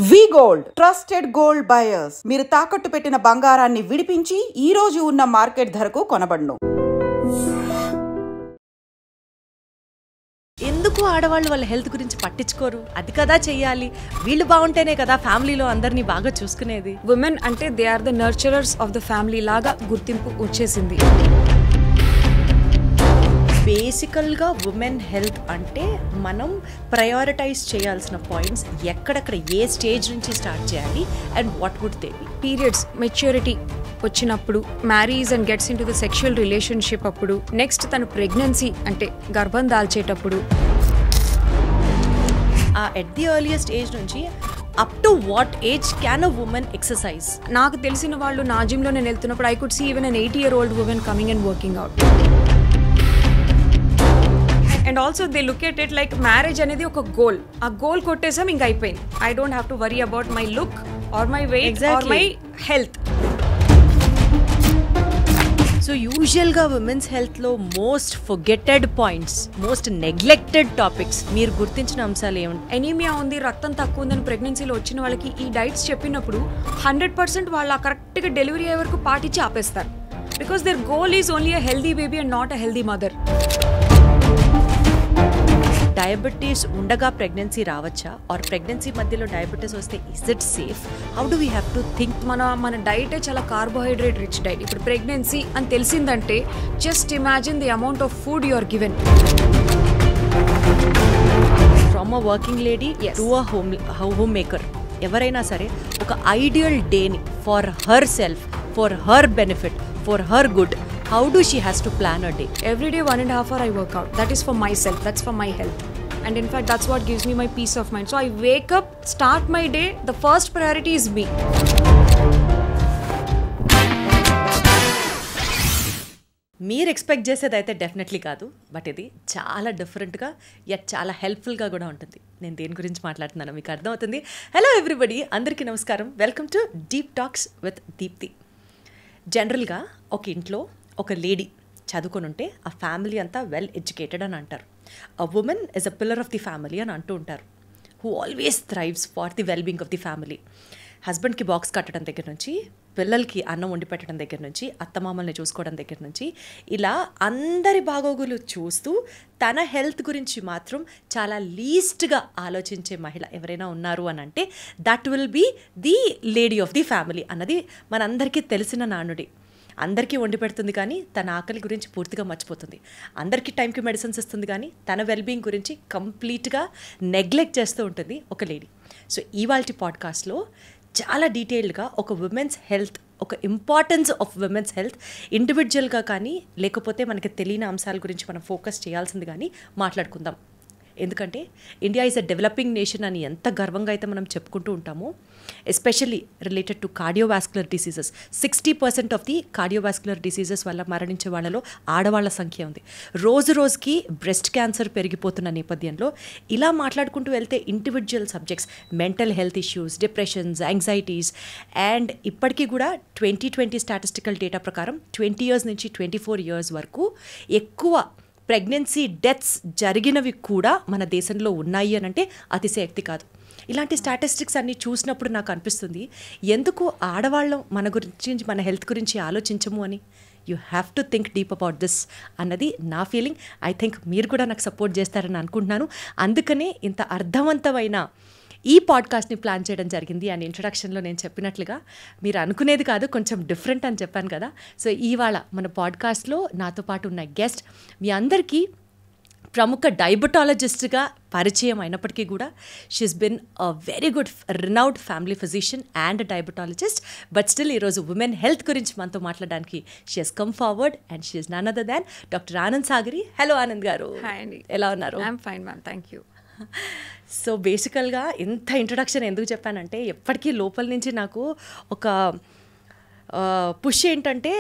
వి gold trusted gold buyers. మీరు తాకట్టు పెట్టిన బంగారాన్ని విడిపించి ఈ రోజు ఉన్న మార్కెట్ ధరకు కొనబడును. ఎందుకు ఆడవాళ్ళు వాళ్ళ హెల్త్ గురించి పట్టించుకోరు? అది కదా చెయ్యాలి, వీళ్ళు బాగుంటేనే కదా ఫ్యామిలీలో అందరినీ బాగా చూసుకునేది. ఉమెన్ అంటే they are the nurturers of the family లాగా గుర్తింపు వచ్చేసింది. బేసికల్గా ఉమెన్ హెల్త్ అంటే మనం ప్రయారిటైజ్ చేయాల్సిన పాయింట్స్ ఎక్కడెక్కడ ఏ స్టేజ్ నుంచి స్టార్ట్ చేయాలి and what would they be. Periods maturity వచ్చినప్పుడు, marries and gets into the sexual relationship అప్పుడు, నెక్స్ట్ తను ప్రెగ్నెన్సీ అంటే గర్భం దాల్చేటప్పుడు, ఎట్ ది ఎర్లియస్ట్ ఏజ్ నుంచి up to what age can a women exercise? నాకు తెలిసిన వాళ్ళు నా జిమ్లో నేను వెళ్తున్నప్పుడు I could see even an 80-year-old women coming and working out. And also they look at it like marriage అనేది ఒక గోల్. ఆ గోల్ కొట్టేసాం, ఇంకా అయిపోయింది. I don't have to worry about my look or my weight or my health. So యూజువల్గా women's హెల్త్లో most forgetted points, most neglected topics, మీరు గుర్తించిన అంశాలు ఏమిటి? ఎనీమియా ఉంది, రక్తం తక్కువ ఉందని ప్రెగ్నెన్సీలో వచ్చిన వాళ్ళకి ఈ డైట్స్ చెప్పినప్పుడు 100% వాళ్ళు కరెక్ట్గా డెలివరీ అయ్యే వరకు పాటించి ఆపేస్తారు. Because their goal is only a healthy baby and not a healthy mother. Diabetes ఉండగా ప్రెగ్నెన్సీ రావచ్చా? ఆర్ ప్రెగ్నెన్సీ మధ్యలో డయాబెటీస్ వస్తే is it safe? How do we have to think? మన డైటే చాలా కార్బోహైడ్రేట్ రిచ్ డైట్. ఇప్పుడు ప్రెగ్నెన్సీ అని తెలిసిందంటే just imagine the amount of food you are given. From a working lady to a homemaker, ఎవరైనా సరే ఒక ఐడియల్ డేని for herself, for her benefit, for her good, how do she has to plan a day? Every day 1.5 hour I work out. That is for myself, that's for my health, and in fact that's what gives me my peace of mind. So I wake up, start my day, the first priority is me. మీరు expect చేసేది అయితే definitely కాదు, but ఇది చాలా డిఫరెంట్గా at చాలా హెల్ప్ఫుల్గా కూడా ఉంటుంది. నేను దేని గురించి మాట్లాడుతున్నానో మీకు అర్థమవుతుంది. హలో ఎవ్రీబడి, అందరికీ నమస్కారం. Welcome to deep talks with Deepti. జనరల్గా ఒక ఇంట్లో ఒక లేడీ చదువుకొని ఉంటే ఆ ఫ్యామిలీ అంతా వెల్ ఎడ్యుకేటెడ్ అని అంటారు. A women is a pillar of the family అని అంటూ ఉంటారు, who always thrives for the well being of the family. హస్బెండ్కి బాక్స్ కట్టడం దగ్గర నుంచి, పిల్లలకి అన్నం వండి పెట్టడం దగ్గర నుంచి, అత్తమామల్ని చూసుకోవడం దగ్గర నుంచి, ఇలా అందరి బాగోగులు చూస్తూ తన హెల్త్ గురించి మాత్రం చాలా లీస్ట్గా ఆలోచించే మహిళ ఎవరైనా ఉన్నారు అని అంటే that will be the lady of the family అన్నది మనందరికీ తెలిసిన నానుడి. అందరికీ వండి పెడుతుంది కానీ తన ఆకలి గురించి పూర్తిగా మర్చిపోతుంది. అందరికీ టైంకి మెడిసిన్స్ ఇస్తుంది కానీ తన వెల్బీయింగ్ గురించి కంప్లీట్గా నెగ్లెక్ట్ చేస్తూ ఉంటుంది ఒక లేడీ. సో ఇవాల్టి పాడ్కాస్ట్లో చాలా డీటెయిల్డ్గా ఒక ఉమెన్స్ హెల్త్, ఒక ఇంపార్టెన్స్ ఆఫ్ ఉమెన్స్ హెల్త్ ఇండివిజువల్గా కానీ లేకపోతే మనకి తెలియని అంశాల గురించి మనం ఫోకస్ చేయాల్సింది కానీ మాట్లాడుకుందాం. ఎందుకంటే India is a developing nation అని ఎంత గర్వంగా అయితే మనం చెప్పుకుంటూ ఉంటామో, especially related to cardiovascular diseases. 60% of the cardiovascular diseases వల్ల మరణించే వాళ్ళలో ఆడవాళ్ల సంఖ్య ఉంది. రోజు రోజుకి బ్రెస్ట్ క్యాన్సర్ పెరిగిపోతున్న నేపథ్యంలో ఇలా మాట్లాడుకుంటూ వెళ్తే individual subjects, mental health issues, depressions, anxieties, and ఇప్పటికీ కూడా 2020 స్టాటిస్టికల్ డేటా ప్రకారం 20 years నుంచి 24 years వరకు ఎక్కువ ప్రెగ్నెన్సీ డెత్స్ జరిగినవి కూడా మన దేశంలో ఉన్నాయి అని అంటే అతిశయోక్తి కాదు. ఇలాంటి స్టాటిస్టిక్స్ అన్నీ చూసినప్పుడు నాకు అనిపిస్తుంది, ఎందుకు ఆడవాళ్ళం మన గురించి, మన హెల్త్ గురించి ఆలోచించము అని. You have to think deep about this అన్నది నా ఫీలింగ్. ఐ థింక్ మీరు కూడా నాకు సపోర్ట్ చేస్తారని అనుకుంటున్నాను. అందుకనే ఇంత అర్థవంతమైన ఈ పాడ్కాస్ట్ని ప్లాన్ చేయడం జరిగింది. అండ్ ఇంట్రడక్షన్లో నేను చెప్పినట్లుగా మీరు అనుకునేది కాదు, కొంచెం డిఫరెంట్ అని చెప్పాను కదా. సో ఇవాళ మన పాడ్కాస్ట్లో నాతో పాటు ఉన్న గెస్ట్ మీ అందరికీ ప్రముఖ డయాబెటాలజిస్ట్గా పరిచయం అయినప్పటికీ కూడా she's been a very good renowned family physician and diabetologist. But still ఈరోజు ఉమెన్ హెల్త్ గురించి మనతో మాట్లాడడానికి she has come forward and she is none other than doctor Anand Sagari. Hello Anand garu, ఎలా ఉన్నారు? I'm fine ma'am, thank you. So బేసికల్గా ఇంత introduction ఎందుకు చెప్పానంటే, ఎప్పటికీ లోపల నుంచి నాకు ఒక పుష్ ఏంటంటే,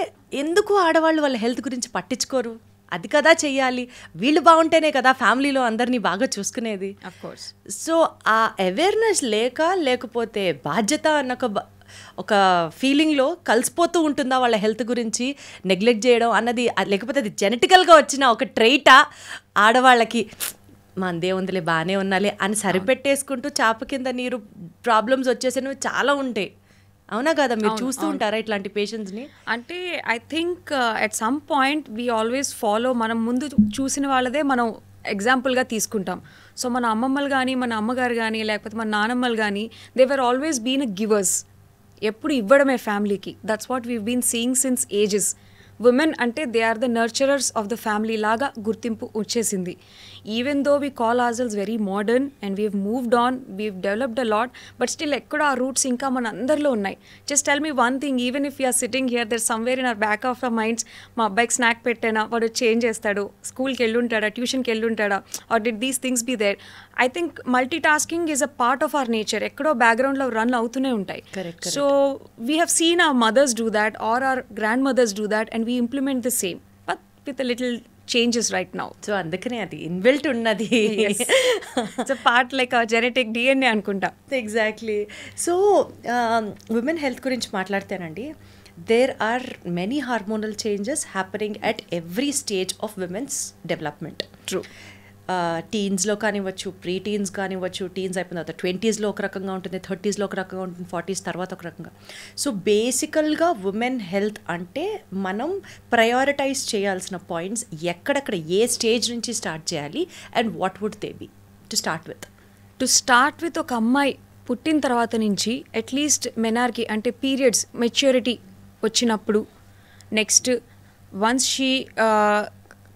ఎందుకు ఆడవాళ్ళు వాళ్ళ హెల్త్ గురించి పట్టించుకోరు? అది కదా చెయ్యాలి, వీళ్ళు బాగుంటేనే కదా ఫ్యామిలీలో అందరినీ బాగా చూసుకునేది. Of course. సో ఆ అవేర్నెస్ లేకపోతే బాధ్యత అన్న ఒక ఫీలింగ్లో కలిసిపోతూ ఉంటుందా వాళ్ళ హెల్త్ గురించి నెగ్లెక్ట్ చేయడం అన్నది, లేకపోతే అది జెనెటికల్గా వచ్చిన ఒక ట్రైటా ఆడవాళ్ళకి మందే ఉందిలే బాగానే ఉన్నాలే అని సరిపెట్టేసుకుంటూ చాప కింద నీరు ప్రాబ్లమ్స్ వచ్చేసినవి చాలా ఉంటాయి. అవునా కదా, మీరు చూస్తూ ఉంటారా ఇట్లాంటి పేషెంట్స్ని? అంటే I think at some point we always follow, మనం ముందు చూసిన వాళ్ళదే మనం ఎగ్జాంపుల్గా తీసుకుంటాం. సో మన అమ్మమ్మలు కానీ, మన అమ్మగారు కానీ, లేకపోతే మన నానమ్మలు కానీ, they were always been a givers. ఎప్పుడు ఇవ్వడమే ఫ్యామిలీకి. That's what we been seeing since ages. Women అంటే they are the nurturers of the family లాగా గుర్తింపు వచ్చేసింది. Even though we call ourselves very modern and we have moved on, we have developed a lot, but still ఎక్కడో ఆ roots ఇంకా మన అందరిలో ఉన్నాయి. Just tell me one thing, even if you're sitting here, there somewhere in our back of our minds, మా అబ్బాయికి snack పెట్టానా, వాడు చేంజ్ చేస్తాడు, స్కూల్కి వెళ్ళుంటాడా, ట్యూషన్కి వెళ్ళుంటాడా, or did these things be there. I think multitasking is a part of our nature. ఎక్కడో బ్యాక్గ్రౌండ్లో రన్ అవుతూనే ఉంటాయి. So we have seen our mothers do that or our grandmothers do that and we implement the same, but with a little changes right now. So అందుకనే అది inbuilt ఉన్నది. It's a part like a genetic DNA అనుకుంటా. Exactly. So women health గురించి మాట్లాడితేనండి, there are many hormonal changes happening at every stage of women's development. True. టీన్స్లో కానివ్వచ్చు, pre teens కానివ్వచ్చు, teens అయిపోయిన తర్వాత 20sలో ఒక రకంగా ఉంటుంది, 30sలో ఒక రకంగా ఉంటుంది, 40s తర్వాత ఒక రకంగా. సో బేసికల్గా ఉమెన్ హెల్త్ అంటే మనం ప్రయారిటైజ్ చేయాల్సిన పాయింట్స్ ఎక్కడెక్కడ, ఏ స్టేజ్ నుంచి స్టార్ట్ చేయాలి and what would they be to start with? ఒక అమ్మాయి పుట్టిన తర్వాత నుంచి అట్లీస్ట్ మెనార్కి అంటే పీరియడ్స్ మెచ్యూరిటీ వచ్చినప్పుడు, next once she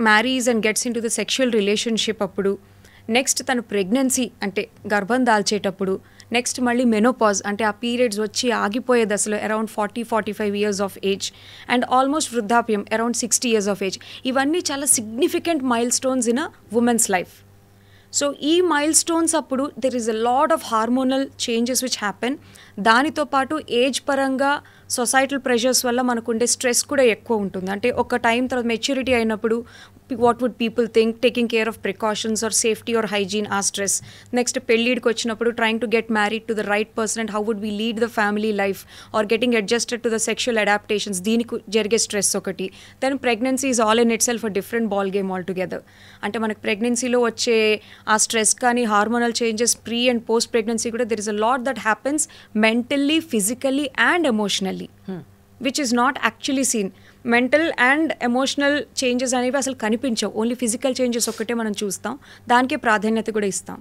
marries and gets into the sexual relationship అప్పుడు, నెక్స్ట్ తను ప్రెగ్నెన్సీ అంటే గర్భం దాల్చేటప్పుడు, నెక్స్ట్ మళ్ళీ మెనోపాజ్ అంటే ఆ పీరియడ్స్ వచ్చి ఆగిపోయే దశలో around 40-45 years of age, and almost వృద్ధాప్యం అరౌండ్ 60 years ఆఫ్ ఏజ్. ఇవన్నీ చాలా significant mile stones in a women's life. So ఈ మైల్ స్టోన్స్ అప్పుడు there is a lot of hormonal changes which happen. దానితో పాటు ఏజ్ పరంగా సొసైటల్ ప్రెషర్స్ వల్ల మనకుండే స్ట్రెస్ కూడా ఎక్కువ ఉంటుంది. అంటే ఒక టైం తర్వాత మెచ్యూరిటీ అయినప్పుడు what would people think, taking care of precautions or safety or hygiene, ఆ స్ట్రెస్. నెక్స్ట్ పెళ్ళిడికి వచ్చినప్పుడు trying to get married to the right person and how would we lead the family life or getting adjusted to the sexual adaptations, దీనికి జరిగే stress ఒకటి. Then pregnancy is all in itself a different ball game all together. అంటే మనకు ప్రెగ్నెన్సీలో వచ్చే ఆ stress కానీ hormonal changes pre and post pregnancy కూడా there is a lot that happens mentally, physically and emotionally, which is not actually seen. Mental and emotional changes అనేవి అసలు కనిపించవు, ఓన్లీ ఫిజికల్ చేంజెస్ ఒక్కటే మనం చూస్తాం, దానికే ప్రాధాన్యత కూడా ఇస్తాం.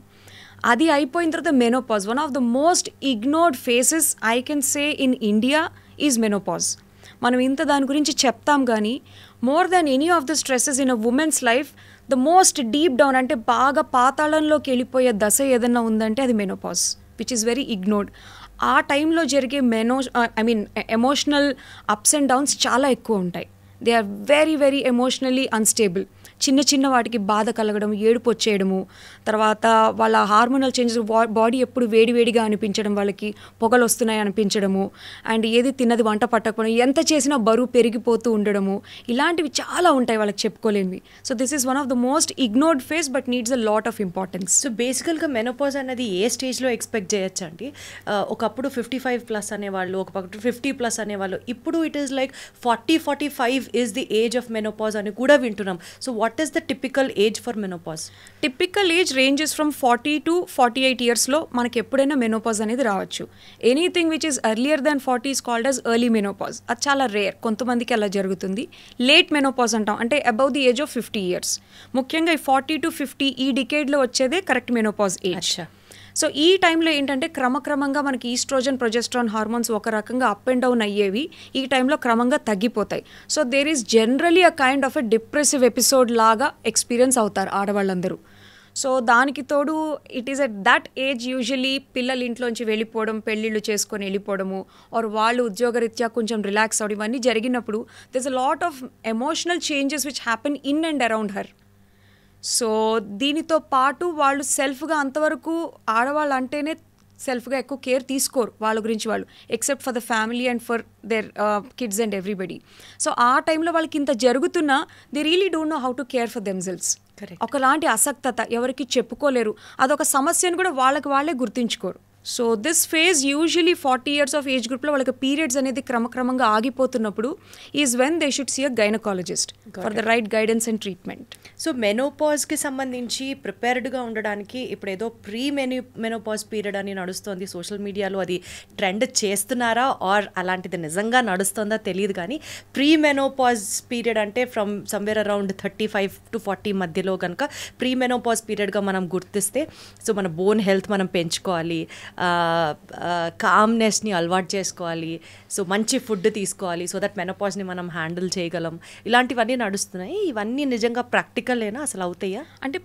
అది అయిపోయిన తర్వాత menopause, one of the most ignored faces I can say in India is menopause. మనం ఇంత దాని గురించి చెప్తాం కానీ more than any of the stresses in a women's life, the most deep down అంటే బాగా పాతాళంలోకి వెళ్ళిపోయే దశ ఏదన్నా ఉందంటే అది menopause, which is very ignored. ఆ టైంలో జరిగే ఎమోషనల్ అప్స్ అండ్ డౌన్స్ చాలా ఎక్కువ ఉంటాయి. They are very very emotionally unstable. చిన్న చిన్న వాటికి బాధ కలగడం, ఏడుపు వచ్చేయడము, తర్వాత వాళ్ళ హార్మోనల్ చేంజెస్, బాడీ ఎప్పుడు వేడివేడిగా అనిపించడం, వాళ్ళకి పొగలు వస్తున్నాయి అనిపించడము, అండ్ ఏది తిన్నది వంట పట్టకపోవడం, ఎంత చేసినా బరువు పెరిగిపోతూ ఉండడము, ఇలాంటివి చాలా ఉంటాయి వాళ్ళకి చెప్పుకోలేనివి. So this is one of the most ignored phase but needs a lot of importance. So బేసికల్గా మెనోపాజ్ అనేది ఏ స్టేజ్లో ఎక్స్పెక్ట్ చేయొచ్చు అండి? ఒకప్పుడు 55+ అనేవాళ్ళు, ఒకప్పుడు 50+ అనేవాళ్ళు, ఇప్పుడు it is like 40-45 is the age of menopause అని కూడా వింటున్నాం. So what is the typical age for menopause? Typical age ranges from 40 to 48 years లో మనకి ఎప్పుడైనా మెనోపాజ్ అనేది రావచ్చు. Anything which is earlier than 40 is called as early menopause. అది చాలా రేర్, కొంతమందికి అలా జరుగుతుంది. లేట్ మెనోపాజ్ అంటాం, అంటే above the age of 50 years. ముఖ్యంగా ఈ 40 to 50 ఈ డికేడ్లో వచ్చేదే కరెక్ట్ మెనోపాజ్ ఏజ్. సో ఈ టైంలో ఏంటంటే క్రమక్రమంగా మనకి ఈస్ట్రోజన్, ప్రొజెస్ట్రాన్ హార్మోన్స్ ఒక రకంగా అప్ అండ్ డౌన్ అయ్యేవి ఈ టైంలో క్రమంగా తగ్గిపోతాయి. So there is generally a kind of a depressive episode లాగా ఎక్స్పీరియన్స్ అవుతారు ఆడవాళ్ళందరూ. సో దానికి తోడు it is at that age usually పిల్లలు ఇంట్లోంచి వెళ్ళిపోవడం, పెళ్ళిళ్ళు చేసుకొని వెళ్ళిపోవడము, ఆర్ వాళ్ళు ఉద్యోగరీత్యా కొంచెం రిలాక్స్ అవ్వడం, ఇవన్నీ జరిగినప్పుడు there is a lot of emotional changes which happen in and around her. So దీనితో పాటు వాళ్ళు సెల్ఫ్గా అంతవరకు ఆడవాళ్ళు అంటేనే సెల్ఫ్గా ఎక్కువ కేర్ తీసుకోరు వాళ్ళ గురించి వాళ్ళు, except for the family and for their kids and everybody. So ఆ టైంలో వాళ్ళకి ఇంత జరుగుతున్నా they really don't know how to care for themselves. ఒకలాంటి అసక్తత, ఎవరికి చెప్పుకోలేరు, అదొక సమస్యను కూడా వాళ్ళకి వాళ్ళే గుర్తించుకోరు. So this phase usually 40 years of age గ్రూప్లో వాళ్ళకి పీరియడ్స్ అనేది క్రమక్రమంగా ఆగిపోతున్నప్పుడు is when they should see a gynaecologist for the right guidance and treatment. So మెనోపాజ్కి సంబంధించి ప్రిపేర్డ్గా ఉండడానికి ఇప్పుడు ఏదో మెనోపాజ్ పీరియడ్ అని నడుస్తుంది సోషల్ మీడియాలో, అది ట్రెండ్ చేస్తున్నారా ఆర్ అలాంటిది నిజంగా నడుస్తుందా తెలియదు, కానీ మెనోపాజ్ పీరియడ్ అంటే ఫ్రమ్ సమ్వేర్ అరౌండ్ 35 to 40 మధ్యలో కనుక మెనోపాజ్ పీరియడ్గా మనం గుర్తిస్తే సో మన బోన్ హెల్త్ మనం పెంచుకోవాలి, కామ్నెస్ని అలవాటు చేసుకోవాలి, సో మంచి ఫుడ్ తీసుకోవాలి సో దట్ మెనోపాజ్ని మనం హ్యాండిల్ చేయగలం, ఇలాంటివన్నీ నడుస్తున్నాయి. ఇవన్నీ నిజంగా ప్రాక్టికలేనా, అసలు అవుతాయా? అంటే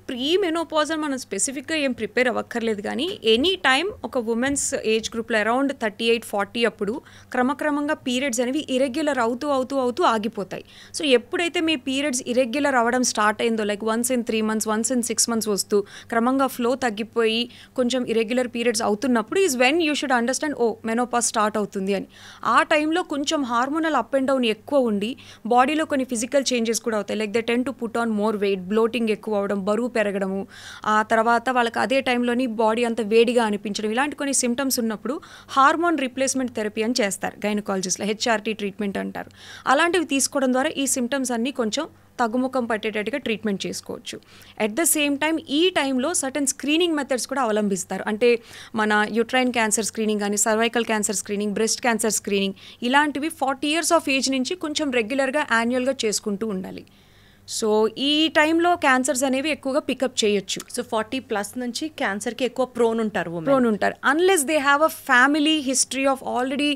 మెనోపాజ్ అని మనం స్పెసిఫిక్గా ఏం ప్రిపేర్ అవ్వక్కర్లేదు, కానీ ఎనీ టైం ఒక ఉమెన్స్ ఏజ్ గ్రూప్లో అరౌండ్ 38-40 అప్పుడు క్రమక్రమంగా పీరియడ్స్ అనేవి ఇరెగ్యులర్ అవుతూ ఆగిపోతాయి. సో ఎప్పుడైతే మీ పీరియడ్స్ ఇరెగ్యులర్ అవ్వడం స్టార్ట్ అయిందో, like once in 3 months, once in 6 months వస్తూ క్రమంగా ఫ్లో తగ్గిపోయి కొంచెం ఇరెగ్యులర్ పీరియడ్స్ అవుతున్నప్పుడు is when you should understand menopause start అవుతుంది అని. ఆ టైంలో కొంచెం హార్మోనల్ అప్ అండ్ డౌన్ ఎక్కువ ఉండి బాడీలో కొన్ని ఫిజికల్ చేంజెస్ కూడా అవుతాయి. Like they tend to put on more weight, bloating ఎక్కువ అవడం, బరువు పెరగడము, ఆ తర్వాత వాళ్ళకి అదే టైంలోని బాడీ అంత వేడిగా అనిపించడం, ఇలాంటి కొన్ని సిమ్టమ్స్ ఉన్నప్పుడు హార్మోన్ రీప్లేస్మెంట్ థెరపీ అని చేస్తారు గైనకాలజిస్ట్లో, హెచ్ఆర్టీ ట్రీట్మెంట్ అంటారు. అలాంటివి తీసుకోవడం ద్వారా ఈ సిమ్టమ్స్ అన్నీ కొంచెం తగ్గుముఖం పట్టేటట్టుగా ట్రీట్మెంట్ చేసుకోవచ్చు. అట్ ద సేమ్ టైం ఈ టైంలో సర్టన్ స్క్రీనింగ్ మెథడ్స్ కూడా అవలంబిస్తారు. అంటే మన యూట్రైన్ క్యాన్సర్ స్క్రీనింగ్ కానీ, cervical cancer screening, breast cancer screening, ఇలాంటివి 40 years ఆఫ్ ఏజ్ నుంచి కొంచెం రెగ్యులర్గా యాన్యువల్గా చేసుకుంటూ ఉండాలి. సో ఈ టైంలో క్యాన్సర్స్ అనేవి ఎక్కువగా పికప్ చేయొచ్చు. సో 40+ నుంచి క్యాన్సర్కి ఎక్కువ ప్రోన్ ఉంటారు unless they have a family history of already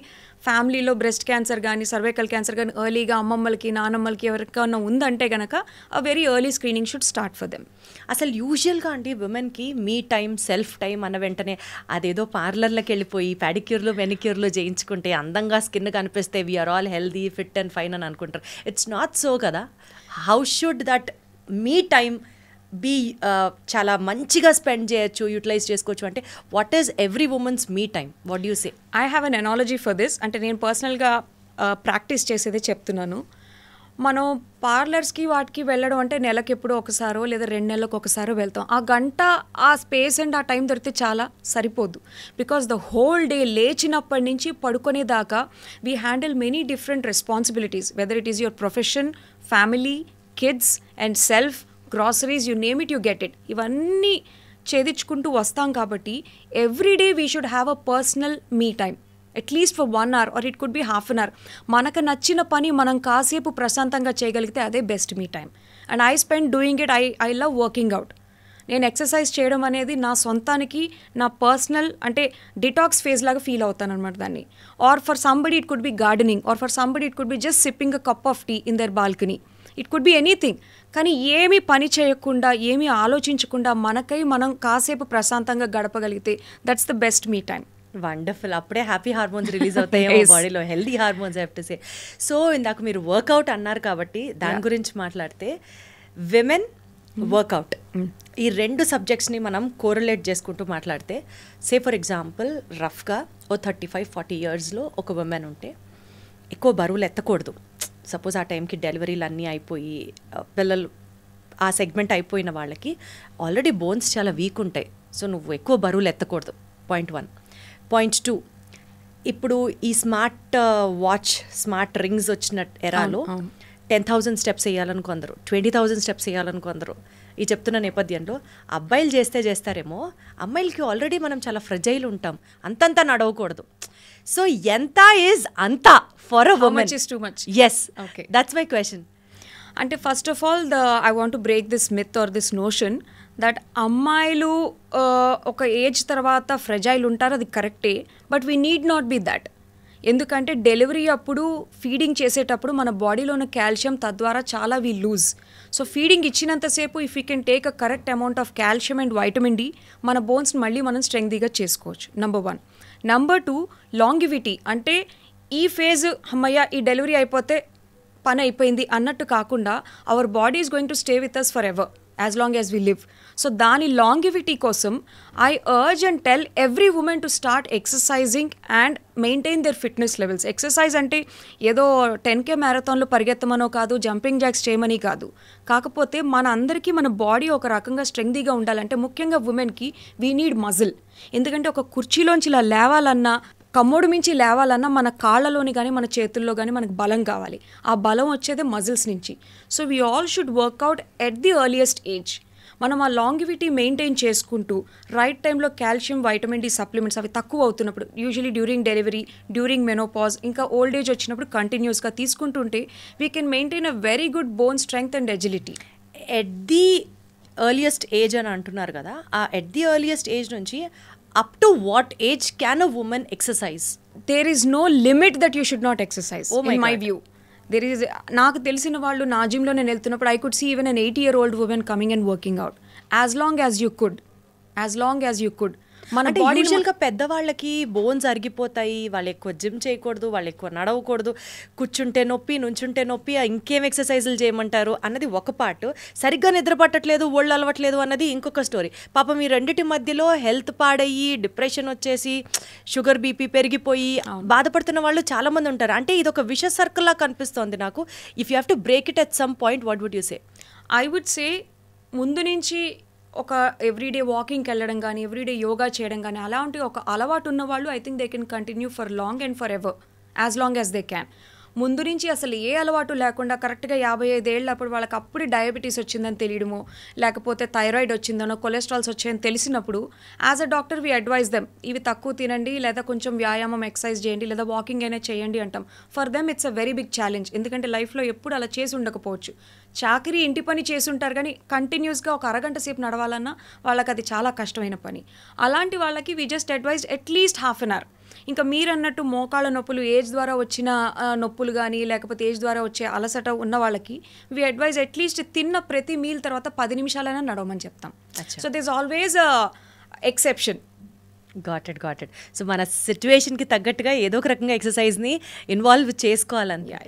ఫ్యామిలీలో బ్రెస్ట్ క్యాన్సర్ కానీ, సర్వైకల్ క్యాన్సర్ కానీ ఎర్లీగా అమ్మమ్మలకి, నానమ్మలకి ఎవరికైనా ఉందంటే కనుక a very early screening should start for them. అసలు యూజువల్గా అంటే ఉమెన్కి మీ టైం, సెల్ఫ్ టైం అన్న వెంటనే అదేదో పార్లర్లోకి వెళ్ళిపోయి పెడిక్యూర్లు మెనిక్యూర్లు చేయించుకుంటే అందంగా స్కిన్ కనిపిస్తే we are all healthy, fit and fine అని అనుకుంటారు. ఇట్స్ నాట్ సో కదా. How should that me time be చాలా మంచిగా స్పెండ్ చేయొచ్చు, యూటిలైజ్ చేసుకోవచ్చు అంటే what is every women's me time? What you say? I have an analogy for this. అంటే నేను పర్సనల్గా ప్రాక్టీస్ చేసేదే చెప్తున్నాను. మనం పార్లర్స్కి వాటికి వెళ్ళడం అంటే నెలకి ఎప్పుడో ఒకసారో లేదా 2 నెలలకు ఒకసారో వెళ్తాం. ఆ గంట ఆ స్పేస్ అండ్ ఆ టైం దొరికితే చాలా సరిపోదు. బికాస్ ద హోల్ డే లేచినప్పటి నుంచి పడుకునేదాకా we handle many different responsibilities, whether it is your profession, family, kids and self, groceries, you name it, you get it. ఇవన్నీ ఛేదించుకుంటూ వస్తాం కాబట్టి every day we should have a personal me time, at least for 1 hour or it could be ½ an hour. మనకు నచ్చిన పని మనం కాసేపు ప్రశాంతంగా చేయగలిగితే అదే best me time. And I spend doing it. I love working out. నేను ఎక్సర్సైజ్ చేయడం అనేది నా సొంతానికి, నా పర్సనల్ అంటే డిటాక్స్ ఫేజ్ లాగా ఫీల్ అవుతాను అనమాట దాన్ని. Or for somebody it could be gardening, or for somebody it could be just sipping a cup of tea in their balcony. It could be anything. కానీ ఏమీ పని చేయకుండా, ఏమీ ఆలోచించకుండా మనకై మనం కాసేపు ప్రశాంతంగా గడపగలిగితే that's the best me time. Wonderful. అప్పుడే హ్యాపీ హార్మోన్స్ రిలీజ్ అవుతాయి బాడీలో, healthy hormones have to say. So ఇందాక మీరు వర్కౌట్ అన్నారు కాబట్టి దాని గురించి మాట్లాడితే, విమెన్ వర్కౌట్, ఈ 2 సబ్జెక్ట్స్ని మనం కోరిలేట్ చేసుకుంటూ మాట్లాడితే, సే ఫర్ ఎగ్జాంపుల్ రఫ్గా ఓ 35-40 yearsలో ఒక ఉమెన్ ఉంటే ఎక్కువ బరువులు ఎత్తకూడదు. సపోజ్ ఆ టైంకి డెలివరీలు అన్నీ అయిపోయి పిల్లలు ఆ సెగ్మెంట్ అయిపోయిన వాళ్ళకి ఆల్రెడీ బోన్స్ చాలా వీక్ ఉంటాయి. సో నువ్వు ఎక్కువ బరువులు ఎత్తకూడదు. పాయింట్ 1. పాయింట్ 2, ఇప్పుడు ఈ స్మార్ట్ వాచ్, స్మార్ట్ రింగ్స్ వచ్చిన ఎరాలో 10,000 steps వేయాలని కొందరు, 20,000 steps వేయాలని కొందరు. ఈ చెప్తున్న నేపథ్యంలో అబ్బాయిలు చేస్తారేమో, అమ్మాయిలకి ఆల్రెడీ మనం చాలా ఫ్రెజైల్ ఉంటాం, అంతంతా నడవకూడదు. సో ఎంత ఈజ్ అంత for a woman? Is too much. Yes, okay, that's my question. అంటే first of all I want to break this myth or this notion that అమ్మాయిలు ఒక ఏజ్ తర్వాత ఫ్రెజైల్ ఉంటారు, అది కరెక్టే. But we need not be that. ఎందుకంటే delivery అప్పుడు feeding చేసేటప్పుడు మన బాడీలో ఉన్న కాల్షియం తద్వారా చాలా వీ లూజ్. సో ఫీడింగ్ ఇచ్చినంతసేపు if you can take a correct amount of calcium and vitamin D, మన బోన్స్ మళ్ళీ మనం స్ట్రెంగ్తీగా చేసుకోవచ్చు. నంబర్ 1. Number 2, longevity. అంటే ఈ ఫేజ్ అమ్మయ్య ఈ డెలివరీ అయిపోతే పని అయిపోయింది అన్నట్టు కాకుండా our body is going to stay with us forever. As long as we live. So దాని లాంగివిటీ కోసం I urge and tell every women to start exercising and maintain their fitness levels. Exercise అంటే ఏదో 10K మ్యారథాన్లో పరిగెత్తమనో కాదు, jumping jacks చేయమని కాదు. కాకపోతే మన అందరికీ మన బాడీ ఒక రకంగా స్ట్రెంగ్దీగా ఉండాలంటే ముఖ్యంగా ఉమెన్కి వీ నీడ్ మజిల్. ఎందుకంటే ఒక కుర్చీలోంచి ఇలా లేవాలన్నా, కమ్మోడు మించి లేవాలన్నా మన కాళ్ళలోని కానీ మన చేతుల్లో కానీ మనకు బలం కావాలి. ఆ బలం వచ్చేదే మజిల్స్ నుంచి. So we all should workout at the earliest age. మనం ఆ లాంగివిటీ మెయింటైన్ చేసుకుంటూ రైట్ టైంలో కాల్షియం, వైటమిన్ డి సప్లిమెంట్స్ అవి తక్కువ అవుతున్నప్పుడు, usually during delivery, during menopause, ఇంకా ఓల్డ్ ఏజ్ వచ్చినప్పుడు కంటిన్యూస్గా తీసుకుంటుంటే we can maintain a very good bone strength and agility. At the earliest age అని అంటున్నారు కదా, ఆ ఎట్ ది ఎర్లియస్ట్ ఏజ్ నుంచి up to what age can a women exercise? There is no limit that you should not exercise in my view. There is, నాకు తెలిసిన వాళ్ళు నా జిమ్లో నేను వెళ్తున్నప్పుడు I could see even an 80-year-old women coming and working out as long as you could. మన body యూజువల్గా పెద్దవాళ్ళకి బోన్స్ అరిగిపోతాయి, వాళ్ళు ఎక్కువ జిమ్ చేయకూడదు, వాళ్ళు ఎక్కువ నడవకూడదు, కూర్చుంటే నొప్పి, నుంచుంటే నొప్పి, ఇంకేం ఎక్సర్సైజులు చేయమంటారు అన్నది ఒక పార్ట్. సరిగ్గా నిద్ర పట్టట్లేదు, ఒళ్ళు అలవట్లేదు అన్నది ఇంకొక స్టోరీ. పాపం ఈ రెండింటి మధ్యలో హెల్త్ పాడయ్యి, డిప్రెషన్ వచ్చేసి, షుగర్ బీపీ పెరిగిపోయి బాధపడుతున్న వాళ్ళు చాలామంది ఉంటారు. అంటే ఇది ఒక విష సర్కిల్ లా కనిపిస్తోంది నాకు. If you have to break it at some point, what would you say? I would say ముందు నుంచి ఒక ఎవ్రీడే వాకింగ్కి వెళ్ళడం కానీ, ఎవ్రీడే యోగా చేయడం కానీ, అలాంటి ఒక అలవాటు ఉన్న వాళ్ళు I think they can continue for long and for ever, as long as they can. ముందు నుంచి అసలు ఏ అలవాటు లేకుండా కరెక్ట్గా 55 ఏళ్ళప్పుడు వాళ్ళకి అప్పుడు డయాబెటీస్ వచ్చిందని తెలియడమో, లేకపోతే థైరాయిడ్ వచ్చిందనో, కొలెస్ట్రాల్స్ వచ్చాయని తెలిసినప్పుడు as a doctor we advise them, ఇవి తక్కువ తినండి, లేదా కొంచెం వ్యాయామం ఎక్సర్సైజ్ చేయండి, లేదా వాకింగ్ అయినా చేయండి అంటాం. For them it's a very big challenge. ఎందుకంటే లైఫ్లో ఎప్పుడు అలా చేసి ఉండకపోవచ్చు. చాకరీ, ఇంటి పని చేసి ఉంటారు కానీ కంటిన్యూస్గా ఒక అరగంట సేపు నడవాలన్నా వాళ్ళకి అది చాలా కష్టమైన పని. అలాంటి వాళ్ళకి we just advise at least ½ an hour. ఇంకా మీరు అన్నట్టు మోకాళ్ళ నొప్పులు, ఏజ్ ద్వారా వచ్చిన నొప్పులు కానీ, లేకపోతే ఏజ్ ద్వారా వచ్చే అలసట ఉన్న వాళ్ళకి వీ అడ్వైజ్ అట్లీస్ట్ తిన్న ప్రతి మీల్ తర్వాత 10 నిమిషాలైనా నడవమని చెప్తాం. So this always exception. Got it. So మన సిచ్యువేషన్కి తగ్గట్టుగా ఏదో ఒక రకంగా ఎక్సర్సైజ్ని ఇన్వాల్వ్ చేసుకోవాలని.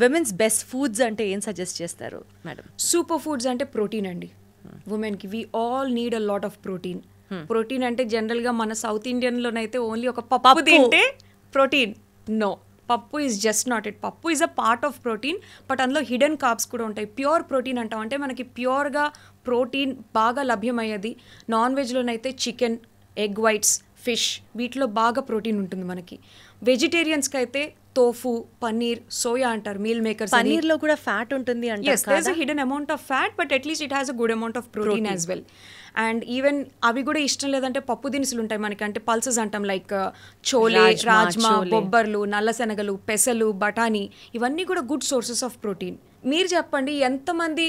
విమెన్స్ బెస్ట్ ఫుడ్స్ అంటే ఏం సజెస్ట్ చేస్తారు మేడం? సూపర్ ఫుడ్స్ అంటే ప్రోటీన్ అండి. ఉమెన్కి we all need a lot of protein. Protein అంటే జనరల్గా మన సౌత్ ఇండియన్లోనైతే ఓన్లీ ఒక పప్పు తింటే ప్రోటీన్. నో, పప్పు ఈజ్ జస్ట్ నాట్ ఇట్. పప్పు is a part of protein, but అందులో హిడెన్ కార్బ్స్ కూడా ఉంటాయి. ప్యూర్ ప్రోటీన్ అంటాం అంటే మనకి ప్యూర్గా ప్రోటీన్ బాగా లభ్యమయ్యేది నాన్ వెజ్లోనైతే చికెన్, ఎగ్ వైట్స్, ఫిష్, వీటిలో బాగా ప్రోటీన్ ఉంటుంది మనకి. వెజిటేరియన్స్కి అయితే తోఫు, పన్నీర్, సోయా అంటారు, మీల్ మేకర్స్. పన్నీర్లో కూడా ఫ్యాట్ ఉంటుంది అంటే yes, there's a hidden amount of fat, but at least it has a good amount of protein as well. And even అవి కూడా ఇష్టం లేదంటే పప్పు దినుసులు ఉంటాయి మనకి, అంటే పల్సెస్ అంటాం, లైక్ చోలే, రాజ్మా, బొబ్బర్లు, నల్ల శనగలు, పెసలు, బఠానీ, ఇవన్నీ కూడా గుడ్ సోర్సెస్ ఆఫ్ ప్రోటీన్. మీరు చెప్పండి, ఎంతమంది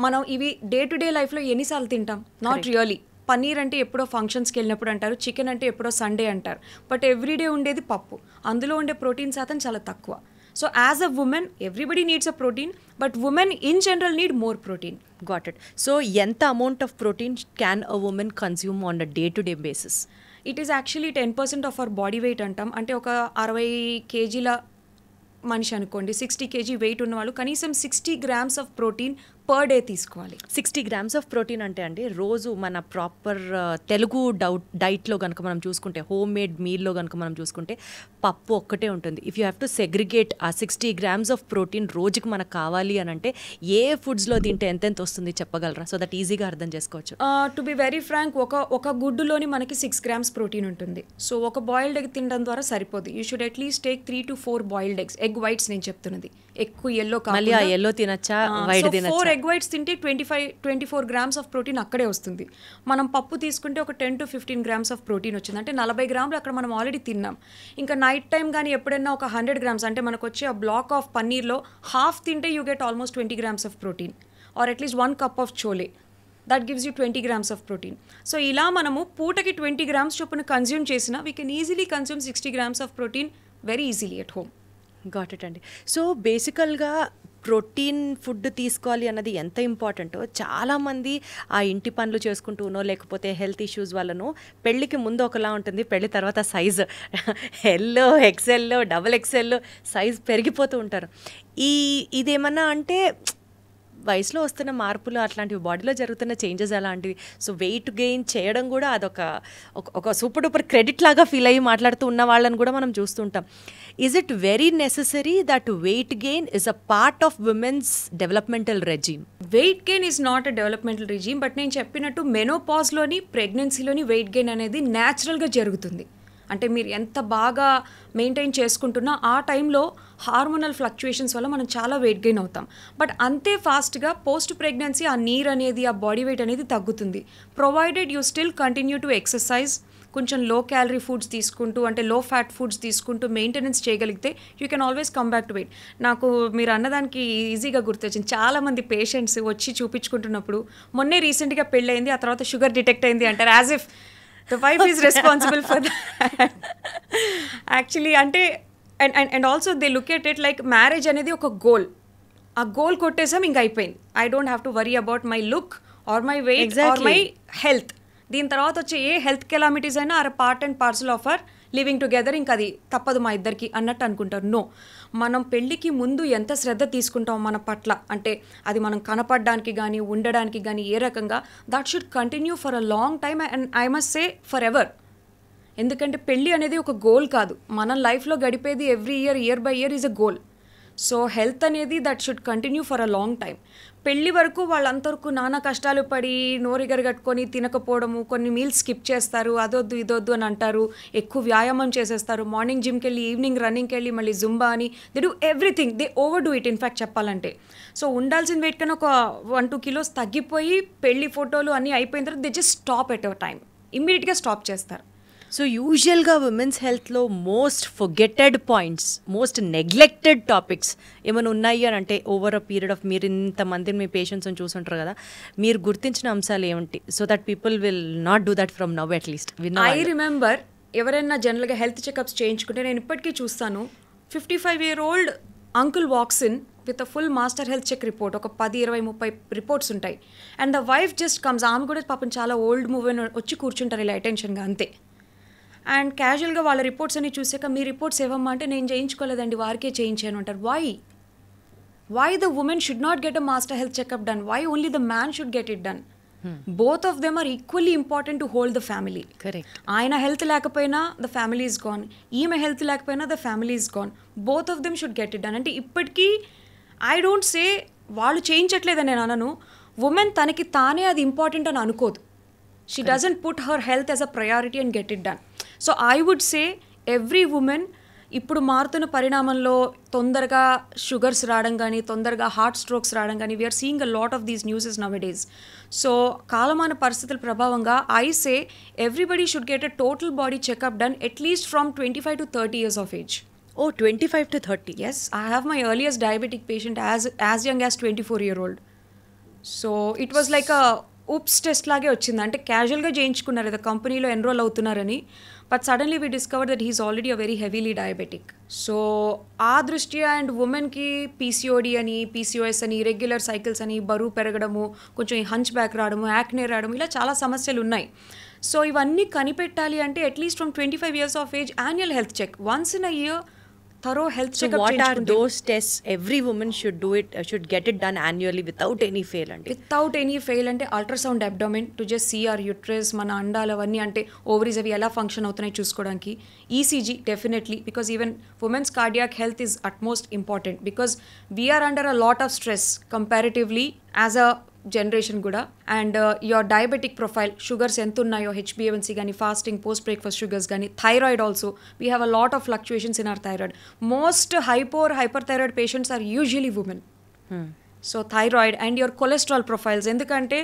మనం ఇవి డే టు డే లైఫ్లో ఎన్నిసార్లు తింటాం? Not really. పన్నీర్ అంటే ఎప్పుడో ఫంక్షన్స్కి వెళ్ళినప్పుడు అంటారు, చికెన్ అంటే ఎప్పుడో సండే అంటారు, బట్ ఎవ్రీడే ఉండేది పప్పు. అందులో ఉండే ప్రోటీన్ శాతం చాలా తక్కువ. So as a women everybody needs a protein, but women in general need more protein. Got it. So ఎంత amount of protein can a women consume on a day to day basis? It is actually 10% of our body weight అంటాం. అంటే ఒక 60 kg మనిషి అనుకోండి, 60 kg wait ఉన్నవాళ్ళు కనీసం 60 grams of protein per day తీసుకోవాలి. 60 grams of protein అంటే అండి రోజు మన ప్రాపర్ తెలుగు డైట్లో కనుక మనం చూసుకుంటే, హోమ్ మేడ్ మీల్లో కనుక మనం చూసుకుంటే పప్పు ఒక్కటే ఉంటుంది. If you have to segregate ఆ 60 grams ఆఫ్ ప్రోటీన్ రోజుకి మనకు కావాలి అని అంటే ఏ ఫుడ్స్లో తింటే ఎంతెంత వస్తుంది చెప్పగలరా? సో దట్ ఈజీగా అర్థం చేసుకోవచ్చు. టు బి వెరీ ఫ్రాంక్, ఒక గుడ్డులోని మనకి 6 grams ప్రోటీన్ ఉంటుంది. సో ఒక బాయిల్డ్ ఎగ్ తినడం ద్వారా సరిపోదు. You should at least take 3 to 4 boiled eggs. Egg whites నేను చెప్తున్నది, ఎక్కువ ఎల్లో కావాలి. ఆ ఎల్లో తినచ్చా, వైట్ తినచ్చా? 4 ఎగ్ వైట్స్ తింటే 24 grams ఆఫ్ ప్రోటీన్ అక్కడే వస్తుంది. మనం పప్పు తీసుకుంటే ఒక 10 to 15 grams ఆఫ్ ప్రోటీన్ వచ్చింది, అంటే 40 grams అక్కడ మనం ఆల్రెడీ తిన్నాం. ఇంకా నైట్ టైం కానీ ఎప్పుడైనా ఒక 100 grams, అంటే మనకు వచ్చే ఆ బ్లాక్ ఆఫ్ పన్నీర్లో హాఫ్ తింటే you get almost 20 grams of protein, or at least 1 cup of chole, that gives you 20 grams of protein. So ఇలా మనము పూటకి 20 grams చొప్పున కన్జ్యూమ్ చేసినా we can easily consume 60 grams of protein very easily at home. Got it అండి. So బేసికల్గా protein food తీసుకోవాలి అన్నది ఎంత ఇంపార్టెంటో చాలామంది ఆ ఇంటి పనులు చేసుకుంటూనో, లేకపోతే హెల్త్ ఇష్యూస్ వల్లనో, పెళ్ళికి ముందు ఒకలా ఉంటుంది, పెళ్ళి తర్వాత size yellow, XL, XXL size పెరిగిపోతూ ఉంటారు. ఇదేమన్నా అంటే వయసులో వస్తున్న మార్పులు అట్లాంటివి, బాడీలో జరుగుతున్న చేంజెస్ అలాంటివి. సో వెయిట్ గెయిన్ చేయడం కూడా అదొక ఒక సూపర్ డూపర్ క్రెడిట్ లాగా ఫీల్ అయ్యి మాట్లాడుతూ ఉన్న వాళ్ళని కూడా మనం చూస్తుంటాం. Is it very necessary that weight gain is a part of women's developmental regime? Weight gain is not a developmental regime, but నేను చెప్పినట్టు మెనోపాజ్లోని, ప్రెగ్నెన్సీలోని వెయిట్ గెయిన్ అనేది న్యాచురల్గా జరుగుతుంది. అంటే మీరు ఎంత బాగా మెయింటైన్ చేసుకుంటున్నా ఆ టైంలో హార్మోనల్ ఫ్లక్చుయేషన్స్ వల్ల మనం చాలా వెయిట్ గెయిన్ అవుతాం. బట్ అంతే ఫాస్ట్గా పోస్ట్ ప్రెగ్నెన్సీ ఆ నీర్ అనేది, ఆ బాడీ వెయిట్ అనేది తగ్గుతుంది, provided you still continue to exercise, కొంచెం లో క్యాలరీ ఫుడ్స్ తీసుకుంటూ, అంటే లో ఫ్యాట్ ఫుడ్స్ తీసుకుంటూ మెయింటెనెన్స్ చేయగలిగితే you can always come back to weight. నాకు మీరు అన్నదానికి ఈజీగా గుర్తొచ్చింది, చాలామంది పేషెంట్స్ వచ్చి చూపించుకుంటున్నప్పుడు మొన్నే రీసెంట్గా పెళ్ళయింది, ఆ తర్వాత షుగర్ డిటెక్ట్ అయింది అంటారు, as if the wife is responsible for that. Actually, ante and also they look at it like marriage anedi oka goal. A goal kottesam inga ayipoyindi. I don't have to worry about my look or my weight exactly. or my health. దీని తర్వాత వచ్చే ఏ health calamities అయినా or part and parcel of our living together, ఇంకా అది తప్పదు మా ఇద్దరికి అన్నట్టు అనుకుంటారు. నో, మనం పెళ్ళికి ముందు ఎంత శ్రద్ధ తీసుకుంటాం మన పట్ల, అంటే అది మనం కనపడడానికి కానీ ఉండడానికి కానీ ఏ రకంగా, that should continue for a long time and I must say forever. ఎందుకంటే పెళ్ళి అనేది ఒక గోల్ కాదు, మనం లైఫ్లో గడిపేది every year by year is a goal. So health అనేది that should continue for a long time. పెళ్ళి వరకు వాళ్ళంతవరకు నానా కష్టాలు పడి నోరిగరు కట్టుకొని తినకపోవడము, కొన్ని మీల్స్ స్కిప్ చేస్తారు, అదొద్దు ఇదొద్దు అని అంటారు, ఎక్కువ వ్యాయామం చేసేస్తారు, మార్నింగ్ జిమ్కి వెళ్ళి ఈవినింగ్ రన్నింగ్కి వెళ్ళి మళ్ళీ జుంబా అని, they do everything, they over do it in fact చెప్పాలంటే. సో ఉండాల్సిన వెయిట్ కన్నా ఒక 1-2 kilos తగ్గిపోయి పెళ్ళి ఫోటోలు అన్నీ అయిపోయిన తర్వాత they just stop at a time, ఇమ్మీడియట్గా స్టాప్ చేస్తారు. సో యూజువల్గా ఉమెన్స్ హెల్త్లో most forgetted points, most neglected topics ఏమైనా ఉన్నాయి అని అంటే ఓవర్ అ పీరియడ్ ఆఫ్, మీరు ఇంతమంది మీ పేషెంట్స్ని చూసుంటారు కదా, మీరు గుర్తించిన అంశాలు ఏమిటి, so that people will not do that from now at least? I remember ఎవరైనా జనరల్గా హెల్త్ చెకప్స్ చేయించుకుంటే నేను ఇప్పటికీ చూస్తాను, 55-year-old uncle walks in with a full master health check report, ఒక 10-20-30 రిపోర్ట్స్ ఉంటాయి, and the wife just comes, ఆమె కూడా పాపం చాలా ఓల్డ్ మూవీ వచ్చి కూర్చుంటారు ఇలా అటెన్షన్గా అంతే. అండ్ క్యాజువల్గా వాళ్ళ రిపోర్ట్స్ అన్ని చూసాక మీ రిపోర్ట్స్ ఏవమ్మా అంటే నేను చేయించుకోలేదండి వారికే చేయించాను అంటారు. Why the women should not get a master health checkup done? Why only the man should get it done? Both of them are equally important to hold the family. Correct. ఆయన health లేకపోయినా the family is gone, ఈమె health లేకపోయినా the family is gone. Both of them should get it done. అంటే ఇప్పటికీ I don't say వాళ్ళు చేయించట్లేదని నేను అనను, women తనకి తానే అది ఇంపార్టెంట్ అని అనుకోదు. She doesn't put her health as a priority and get it done. So I would say every woman ఇప్పుడు మారుతున్న పరిణామంలో తొందరగా షుగర్స్ రావడం కానీ, తొందరగా హార్ట్ స్ట్రోక్స్ రావడం కానీ, we're seeing a lot of these newses nowadays. So కాలమాన పరిస్థితుల ప్రభావంగా I say everybody should get a total body checkup done at least from 25 to 30 years of age. Oh, 25 to 30. Yes, I have my earliest diabetic patient as young as 24-year-old. So it was like a oops test లాగే వచ్చింది, అంటే క్యాజువల్గా చేయించుకున్నారు ఏదో కంపెనీలో enroll అవుతున్నారని, but suddenly we discover that he's already a very heavily diabetic. So ఆ దృష్ట్యా అండ్ ఉమెన్కి పీసీఓడి అని, పీసీఓఎస్ అని, ఇరెగ్యులర్ సైకిల్స్ అని, బరువు పెరగడము, కొంచెం హంచ్ బ్యాక్ రావడము, యాక్నే రావడం, ఇలా చాలా సమస్యలు ఉన్నాయి. సో ఇవన్నీ కనిపెట్టాలి అంటే at least from 25 years of age annual health check once in a year, thorough health checkup. So what are those tests every woman should do it, should get it done annually without any fail? Ante without any fail ante ultrasound abdomen to just see our uterus, mana andalu avanni ante ovaries avi ela function avutunayi chuskodaniki, ECG definitely, because even women's cardiac health is utmost important because we are under a lot of stress comparatively as a generation కూడా. And your diabetic profile, sugars ఎంత ఉన్నాయో, HbA1c కానీ, fasting, post breakfast sugars కానీ, thyroid also we have a lot of fluctuations in our thyroid. Most hyperthyroid patients are usually women. So thyroid and your cholesterol profiles, ఎందుకంటే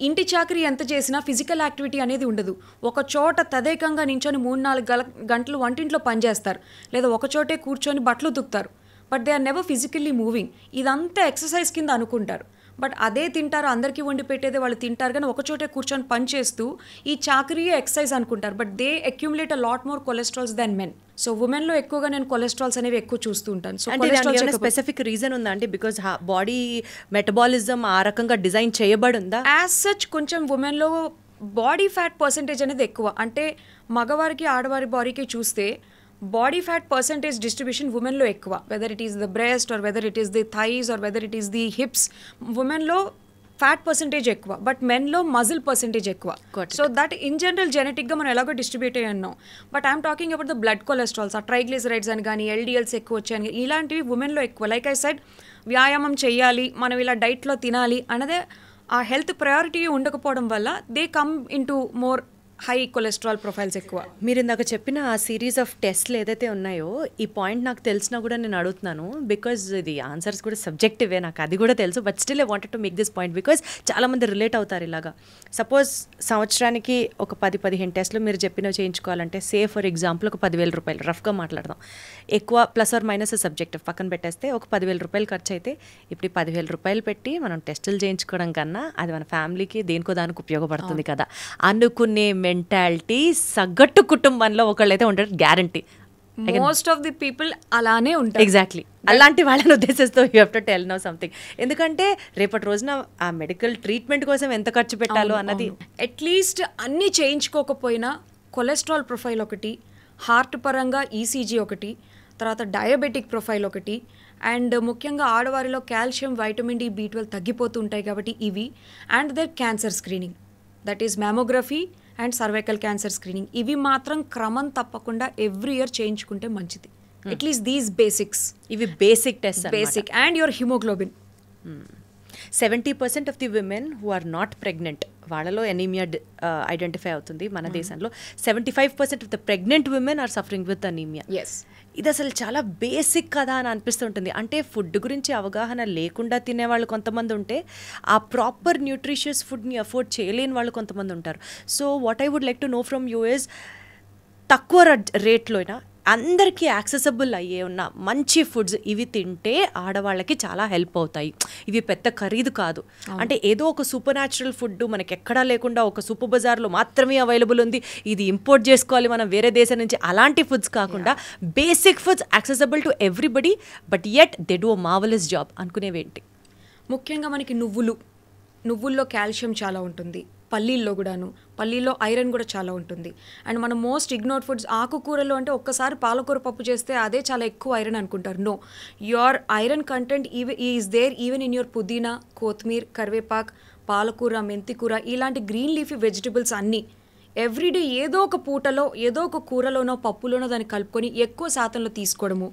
ఇంటి చాకరీ ఎంత చేసినా physical activity అనేది ఉండదు. ఒక చోట తదేకంగా నించొని 3-4 గంటలు వంటింట్లో పనిచేస్తారు, లేదా ఒక చోటే కూర్చొని బట్టలు ఉతుకుతారు, but they are never physically moving. ఇదంతా ఎక్సర్సైజ్ కింద అనుకుంటారు, బట్ అదే తింటారు, అందరికీ వండి పెట్టేదే వాళ్ళు తింటారు, కానీ ఒకచోటే కూర్చొని పని చేస్తూ ఈ చాకరీయే ఎక్సర్సైజ్ అనుకుంటారు, but they accumulate a lot more cholesterols than men. So women లో ఎక్కువగా నేను కొలెస్ట్రాల్స్ అనేవి ఎక్కువ చూస్తూ ఉంటాను. సో స్పెసిఫిక్ రీజన్ ఉందా అంటే బికాజ్ బాడీ మెటబాలిజం ఆ రకంగా డిజైన్ చేయబడి ఉందా? యాజ్ సచ్ కొంచెం ఉమెన్ లో బాడీ ఫ్యాట్ పర్సెంటేజ్ అనేది ఎక్కువ. అంటే మగవారికి ఆడవారి బాడీకి చూస్తే బాడీ ఫ్యాట్ పర్సంటేజ్ డిస్ట్రిబ్యూషన్ ఉమెన్లో ఎక్కువ, whether it is the breast or whether it is the thighs or whether it is the hips, ఉమెన్లో ఫ్యాట్ పర్సంటేజ్ ఎక్కువ, బట్ మెన్లో మజిల్ పర్సంటేజ్ ఎక్కువ. సో దట్ ఇన్ జనరల్ జెనెటిక్గా మనం ఎలాగో డిస్ట్రిబ్యూట్ అయ్యి ఉన్నాం. But I'm talking about the blood cholesterols, ఆ ట్రైగ్లిసరైడ్స్ అని కానీ ఎల్డిఎల్స్ ఎక్కువ వచ్చాయని ఇలాంటివి ఉమెన్లో ఎక్కువ. లైక్ ఐ సెడ్, వ్యాయామం చేయాలి, మనం ఇలా డైట్లో తినాలి అన్నదే ఆ హెల్త్ ప్రయారిటీ ఉండకపోవడం వల్ల they come in to more high cholesterol profiles ఎక్కువ. మీరు ఇందాక చెప్పిన ఆ సిరీస్ ఆఫ్ టెస్ట్లు ఏదైతే ఉన్నాయో, ఈ పాయింట్ నాకు తెలిసినా కూడా నేను అడుగుతున్నాను, బికాజ్ ఇది ఆన్సర్స్ కూడా సబ్జెక్టివే, నాకు అది కూడా తెలుసు. But still I wanted to make this point because చాలామంది రిలేట్ అవుతారు ఇలాగా. సపోజ్ సంవత్సరానికి ఒక 10-15 టెస్ట్లు మీరు చెప్పినవి చేయించుకోవాలంటే, సే ఫర్ ఎగ్జాంపుల్ ఒక 10,000 రూపాయలు, రఫ్గా మాట్లాడదాం, ఎక్కువ ప్లస్ ఆర్ మైనస్ సబ్జెక్టివ్ పక్కన పెట్టేస్తే ఒక 10,000 రూపాయలు ఖర్చు అయితే, ఇప్పుడు 10,000 రూపాయలు పెట్టి మనం టెస్టులు చేయించుకోవడం కన్నా అది మన ఫ్యామిలీకి దేనికో దానికి ఉపయోగపడుతుంది కదా అనుకునే మెంటాలిటీ సగటు కుటుంబంలో ఒకళ్ళైతే ఉంటారు, guarantee. Most of the people అలానే ఉంటారు. ఎగ్జాక్ట్లీ, అలాంటి వాళ్ళని ఉద్దేశిస్తూ you have to tell now something. ఎందుకంటే రేపటి రోజున ఆ మెడికల్ ట్రీట్మెంట్ కోసం ఎంత ఖర్చు పెట్టాలో అన్నది. అట్లీస్ట్ అన్నీ చేయించుకోకపోయినా కొలెస్ట్రాల్ ప్రొఫైల్ ఒకటి, హార్ట్ పరంగా ఈసీజీ ఒకటి, తర్వాత డయాబెటిక్ ప్రొఫైల్ ఒకటి, అండ్ ముఖ్యంగా ఆడవారిలో కాల్షియం, వైటమిన్ డి, B12 తగ్గిపోతూ ఉంటాయి కాబట్టి ఇవి, and there cancer screening, that is mammography and cervical cancer screening. ఇవి మాత్రం క్రమం తప్పకుండా ఎవ్రీ ఇయర్ చేయించుకుంటే మంచిది. అట్లీస్ట్ దీస్ బేసిక్స్, ఇవి basic test, basic. And your haemoglobin. 70% of the women who are not pregnant వాళ్ళలో ఎనీమియా ఐడెంటిఫై అవుతుంది మన దేశంలో. 75% of the pregnant women are suffering with anaemia. ఇది అసలు చాలా బేసిక్ కదా అని అనిపిస్తుంటుంది. అంటే ఫుడ్ గురించి అవగాహన లేకుండా తినేవాళ్ళు కొంతమంది ఉంటే, ఆ ప్రాపర్ న్యూట్రిషియస్ ఫుడ్ని అఫోర్డ్ చేయలేని వాళ్ళు కొంతమంది ఉంటారు. So what I would like to know from you is, తక్కువ రేట్లో అయినా అందరికీ యాక్సెసబుల్ అయ్యే ఉన్న మంచి ఫుడ్స్ ఇవి తింటే ఆడవాళ్ళకి చాలా హెల్ప్ అవుతాయి. ఇవి పెద్ద ఖరీదు కాదు. అంటే ఏదో ఒక సూపర్ న్యాచురల్ ఫుడ్ మనకి ఎక్కడా లేకుండా ఒక సూపర్ బజార్లో మాత్రమే అవైలబుల్ ఉంది, ఇది ఇంపోర్ట్ చేసుకోవాలి మనం వేరే దేశం నుంచి, అలాంటి ఫుడ్స్ కాకుండా basic foods accessible to everybody, but yet they do a marvellous job అనుకునేవేంటి? ముఖ్యంగా మనకి నువ్వుల్లో కాల్షియం చాలా ఉంటుంది, పల్లీల్లో కూడాను, పల్లీల్లో ఐరన్ కూడా చాలా ఉంటుంది. అండ్ మన మోస్ట్ ఇగ్నోర్డ్ ఫుడ్స్ ఆకుకూరలు అంటే ఒక్కసారి పాలకూర పప్పు చేస్తే అదే చాలా ఎక్కువ ఐరన్ అనుకుంటారు. No, your iron content is there even in your పుదీనా, కొత్తిమీర, కరివేపాక్, పాలకూర, మెంతికూర, ఇలాంటి గ్రీన్ లీఫీ వెజిటబుల్స్ అన్నీ ఎవ్రీడే ఏదో ఒక పూటలో ఏదో ఒక కూరలోనో పప్పులోనో దాన్ని కలుపుకొని ఎక్కువ శాతంలో తీసుకోవడము.